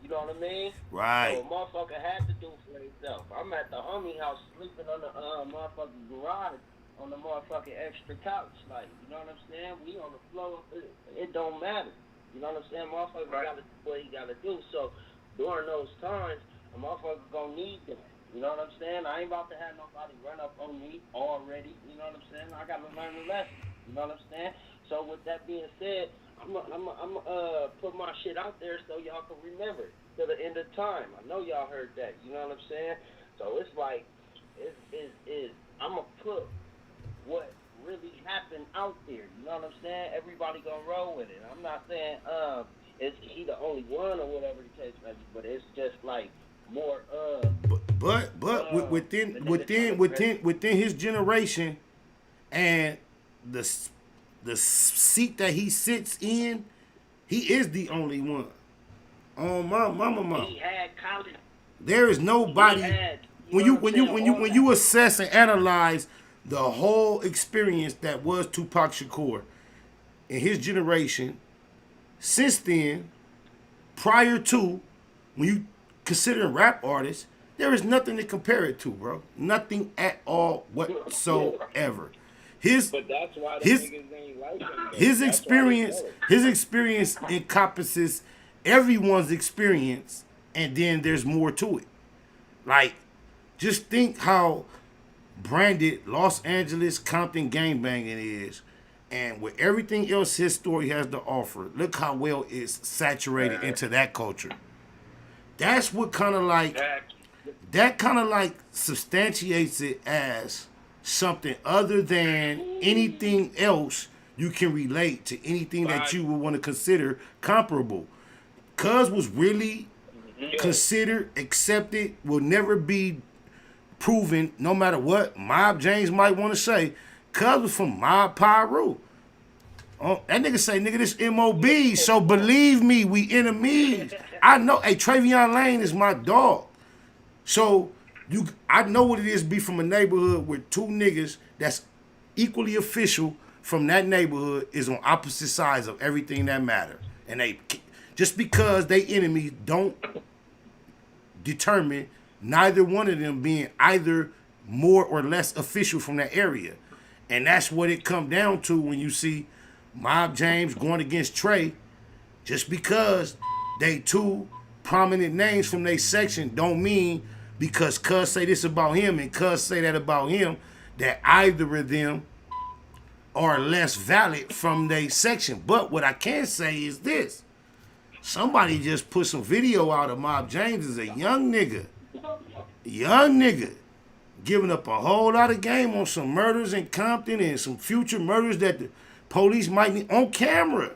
[SPEAKER 23] You know what I mean?
[SPEAKER 6] Right.
[SPEAKER 23] So a motherfucker had to do for himself. I'm at the homie house sleeping on the motherfucking garage on the motherfucking extra couch. Like, you know what I'm saying? We on the floor. It don't matter. You know what I'm saying? Motherfucker gotta do what he gotta do. So during those times, a motherfucker gonna need them. You know what I'm saying? I ain't about to have nobody run up on me already. You know what I'm saying? I gotta learn the lesson. You know what I'm saying? So with that being said, I'm put my shit out there so y'all can remember till the end of time. I know y'all heard that. You know what I'm saying? So it's like, I'm gonna put what really happened out there. You know what I'm saying? Everybody gonna roll with it. I'm not saying is he the only one or whatever the case may be, but it's just like more
[SPEAKER 6] But within his generation and the seat that he sits in, he is the only one. On my mama.
[SPEAKER 23] He had college.
[SPEAKER 6] There is nobody when you assess and analyze the whole experience that was Tupac Shakur in his generation. Since then, prior to, when you consider rap artists, there is nothing to compare it to, bro. Nothing at all whatsoever.
[SPEAKER 3] But that's why the niggas ain't like him, though.
[SPEAKER 6] His experience encompasses everyone's experience, and then there's more to it. Like, just think how branded Los Angeles Compton gangbanging is, and with everything else his story has to offer, look how well it's saturated into that culture. That's what kind of like substantiates it as something other than anything else you can relate to, anything that you would want to consider comparable. Cuz was really considered, accepted, will never be proven, no matter what Mob James might want to say. Cuz was from Mob Pyru. That nigga say, nigga, this MOB, so believe me, we enemies. I know, hey, Travion Lane is my dog. So I know what it is to be from a neighborhood where two niggas that's equally official from that neighborhood is on opposite sides of everything that matter. And they, just because they enemies don't determine neither one of them being either more or less official from that area. And that's what it come down to when you see Mob James going against Trey. Just because they two prominent names from their section don't mean because Cuz say this about him and Cuz say that about him, that either of them are less valid from their section. But what I can say is this. Somebody just put some video out of Mob James as a young nigga
[SPEAKER 17] giving up a whole lot of game on some murders in Compton and some future murders that the police might need on camera.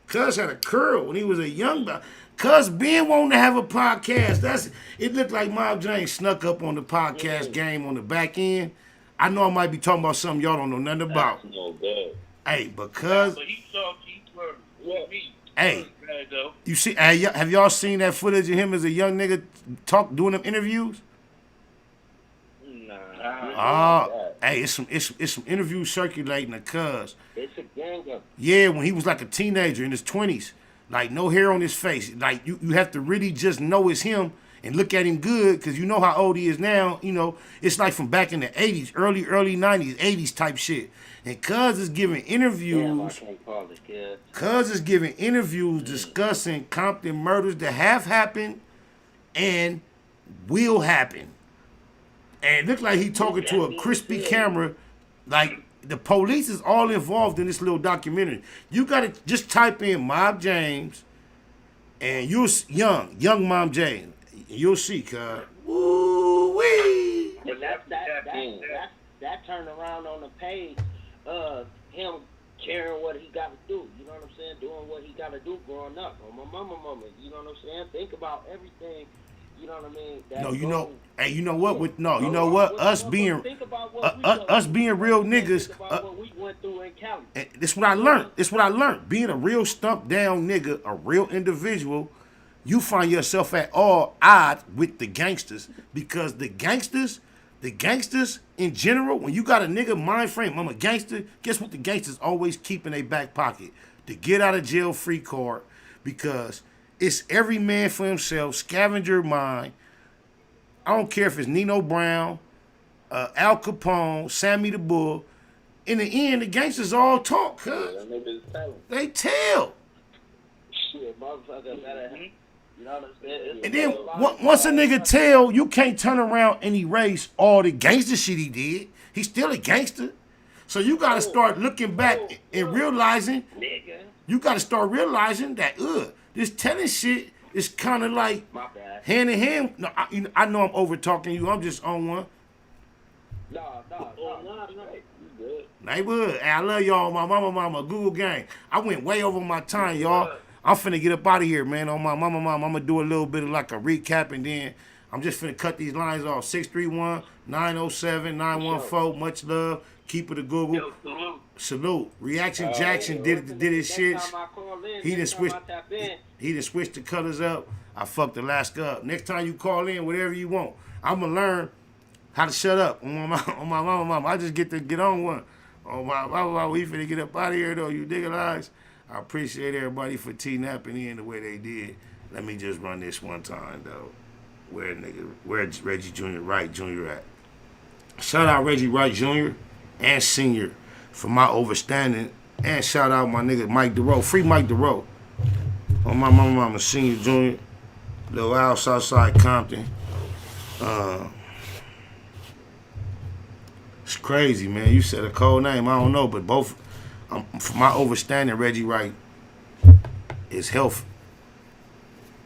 [SPEAKER 17] Cuz had a curl when he was a young guy. Cuz Ben wanted to have a podcast. It looked like Mob James snuck up on the podcast game on the back end. I know I might be talking about something y'all don't know nothing about.
[SPEAKER 3] That's no good.
[SPEAKER 17] Hey, because
[SPEAKER 22] But he saw G-Word with me.
[SPEAKER 17] hey, you see, hey, have y'all seen that footage of him as a young nigga doing them interviews?
[SPEAKER 23] Nah.
[SPEAKER 17] Hey, it's some interviews circulating of Cuz.
[SPEAKER 23] It's a gang up.
[SPEAKER 17] Yeah, when he was like a teenager in his 20s, like no hair on his face. Like you have to really just know it's him and look at him good, because you know how old he is now. You know, it's like from back in the 80s, early 90s, 80s type shit. And Cuz is giving interviews.
[SPEAKER 23] Damn, I can't call it, kid.
[SPEAKER 17] Cuz is giving interviews discussing Compton murders that have happened and will happen. And it looked like he talking to a crispy camera. Like, the police is all involved in this little documentary. You got to just type in Mob James and you'll young Mob James. You'll see, cuz. Woo-wee.
[SPEAKER 23] And that turned around on the page of him caring what he got to do. You know what I'm saying? Doing what he got to do growing up. On my mama. You know what I'm saying? Think about everything. You know what I mean?
[SPEAKER 17] No, you know, hey, you know what? You know what? Us being real niggas.
[SPEAKER 23] What we went through in Cali.
[SPEAKER 17] This what I learned. This what I learned. Being a real stumped down nigga, a real individual, you find yourself at all odds with the gangsters, because the gangsters in general, when you got a nigga mind frame, I'm a gangster. Guess what? The gangsters always keep in their back pocket? The get out of jail free card, because it's every man for himself, scavenger mind. I don't care if it's Nino Brown, Al Capone, Sammy the Bull. In the end, the gangsters all talk, cuz. They tell.
[SPEAKER 23] Shit, motherfucker better. You know what I'm saying?
[SPEAKER 17] And then once a nigga tell, you can't turn around and erase all the gangster shit he did. He's still a gangster. So you got to start looking back and realizing, you got to start realizing that, this telling shit is kind of like hand in hand. No, I know I'm over talking you. I'm just on one.
[SPEAKER 23] No. You good.
[SPEAKER 17] Neighborhood. Hey, I love y'all. My mama, Google gang. I went way over my time, y'all. I'm finna get up out of here, man. On my mama, I'm gonna do a little bit of like a recap, and then I'm just finna cut these lines off. 631-907-914. Much love. Keep it a Google.
[SPEAKER 22] Yo,
[SPEAKER 17] salute. Reaction Jackson did his shit. He done switched the colors up. I fucked Alaska up. Next time you call in, whatever you want, I'ma learn how to shut up on my mama. I just get to get on one. On my mama, we finna get up out of here though. You digitalize. I appreciate everybody for T-napping in the way they did. Let me just run this one time though. Where's Reggie Jr. Wright Jr. at? Shout out Reggie Wright Jr. and Senior for my overstanding, and shout out my nigga Mike DeRoe. Free Mike DeRoe. On my mama, Senior Jr. Little Al Southside Compton. It's crazy, man. You said a cold name. I don't know, but both. For my overstanding, Reggie Wright, his health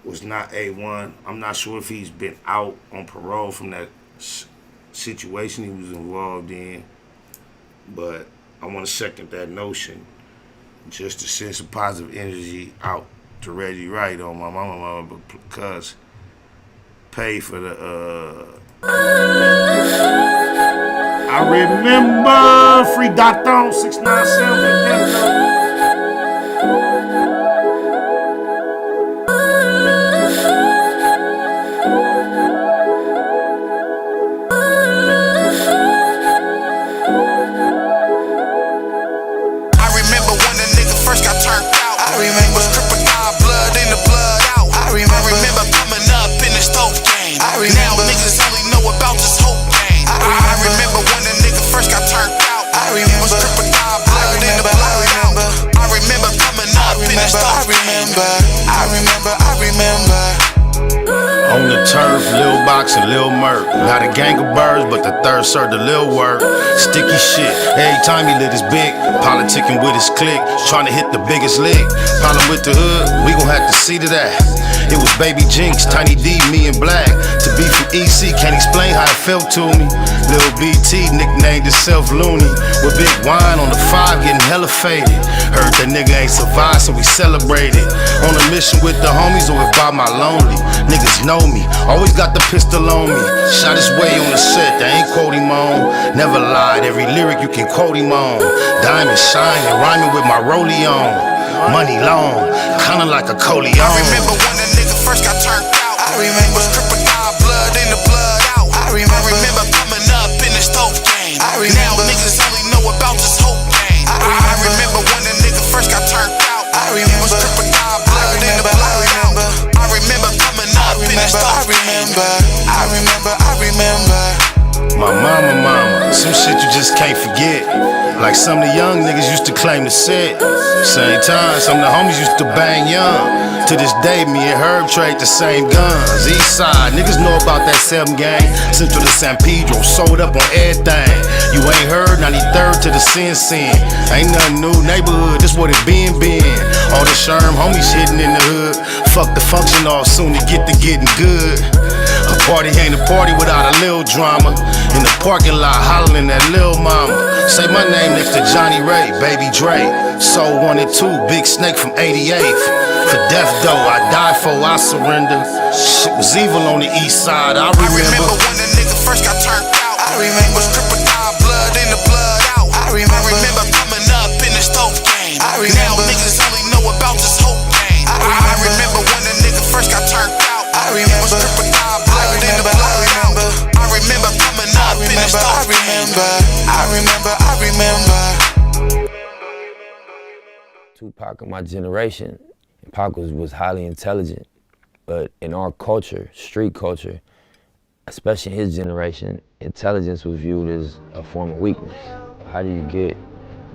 [SPEAKER 17] was not A1. I'm not sure if he's been out on parole from that situation he was involved in, but I want to second that notion just to send some positive energy out to Reggie Wright on my mama, because pay for the I remember free Doctor 697.
[SPEAKER 6] I remember. On the turf, Lil Box and Lil Merc. Not a gang of birds, but the third served the Lil work. Sticky shit, every time he lit his big. Politicking with his clique, trying to hit the biggest lick. Problem with the hood, we gon' have to see to that. It was Baby Jinx, Tiny D, me and Black. To be from EC, can't explain how it felt to me. Lil BT nicknamed himself Looney. With Big Wine on the 5, getting hella faded. Heard that nigga ain't survived, so we celebrated. On a mission with the homies, or if by my lonely. Niggas know me, always got the pistol on me. Shot his way on the set, they ain't quote him on. Never lied, every lyric you can quote him on. Diamond shining, rhyming with my rollie on. Money long, kinda like a Coleon.
[SPEAKER 5] I remember when the nigga first got turned out. I remember crocodile blood in the blood out. I remember coming up in the stove game. Now niggas only know about this whole game. I remember when the nigga first got turned out. I remember crocodile blood in the blood out. I remember coming up in the stove game. I remember.
[SPEAKER 6] My mama, some shit you just can't forget. Like some of the young niggas used to claim to set. Same time, some of the homies used to bang young. To this day, me and Herb trade the same guns. East side, niggas know about that 7 gang. Central to San Pedro, sold up on everything. You ain't heard, 93rd to the Sin. Ain't nothing new, neighborhood, this what it been. All the Sherm homies hitting in the hood. Fuck the function off soon to get to getting good. A party ain't a party without a little drama. In the parking lot hollering at Lil Mama. Say my name next to Johnny Ray, Baby Dre. Soul 1 and 2, Big Snake from 88th. For death though, I died for I surrender. Shit was evil on the east side, I remember
[SPEAKER 5] when the nigga first got turned out. I remember crocodile blood in the blood out. I remember coming up in the stove game. Now niggas only know about this whole game. I remember when the nigga first got turned out. I remember crocodile blood in the blood out. I remember coming up in the stove game. I remember.
[SPEAKER 14] Tupac of my generation, and Pac was highly intelligent, but in our culture, street culture, especially in his generation, intelligence was viewed as a form of weakness. How do you get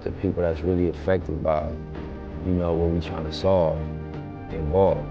[SPEAKER 14] the people that's really affected by, what we're trying to solve involved?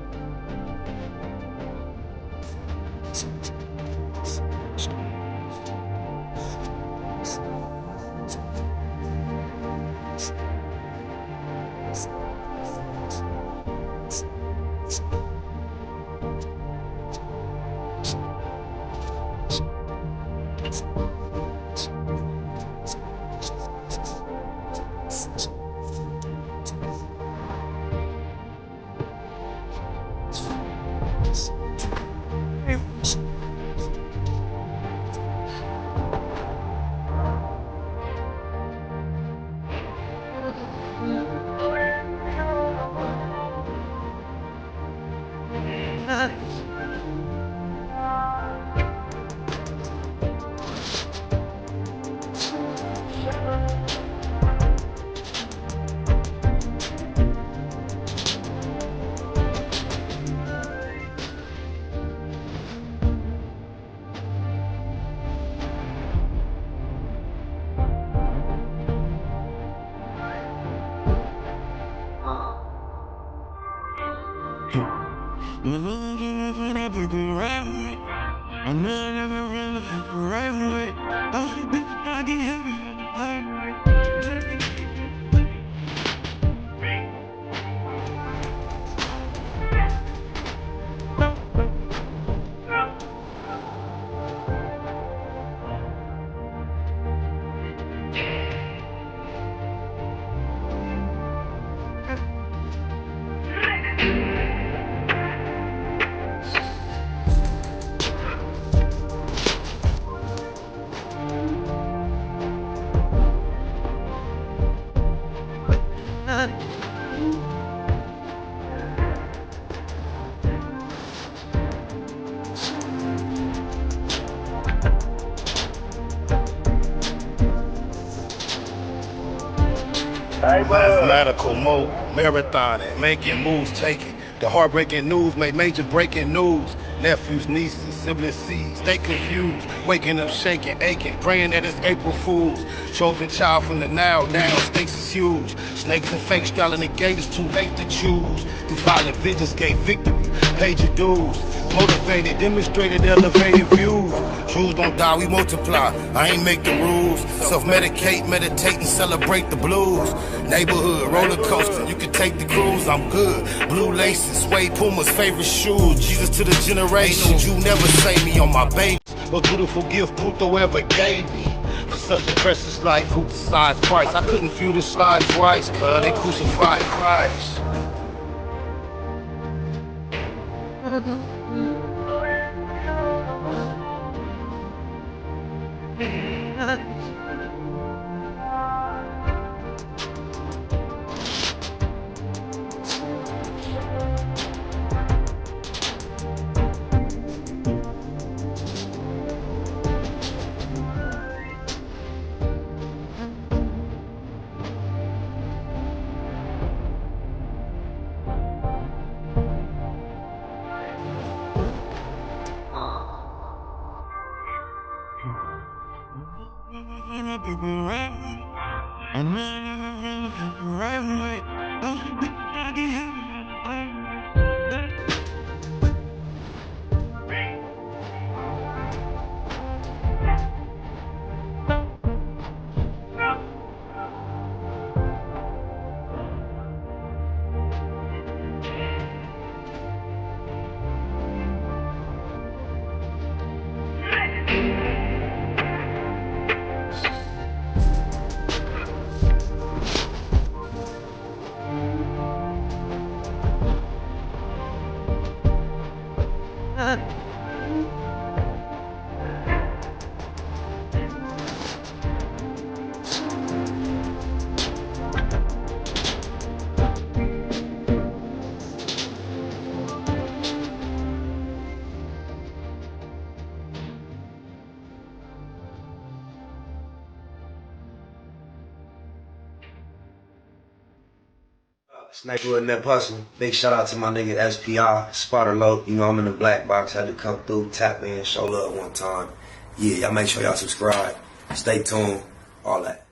[SPEAKER 6] Mathematical mode, marathoning, making moves taken. The heartbreaking news made major breaking news. Nephews, nieces, siblings, seeds, they confused. Waking up, shaking, aching, praying that it's April Fools. Chosen child from the now, stakes is huge. Snakes and fake straddling the gate, it's too late to choose. These violent visions gave victory. paid your dues. Motivated, demonstrated, elevated views. Truths don't die, we multiply. I ain't make the rules. Self-medicate, meditate, and celebrate the blues. Neighborhood, roller coaster, you can take the cruise, I'm good. Blue laces, suede Puma's favorite shoes. Jesus to the generations, you never save me on my baby. Most beautiful gift Pluto ever gave me. For such a precious life, who decides price? I couldn't view the slide twice, cause they crucified Christ.
[SPEAKER 7] Sniper Net Hustle. Big shout out to my nigga SPI, Spotter Low. You know I'm in the black box. Had to come through, tap in, show love one time. Yeah, y'all make sure y'all subscribe. Stay tuned. All that.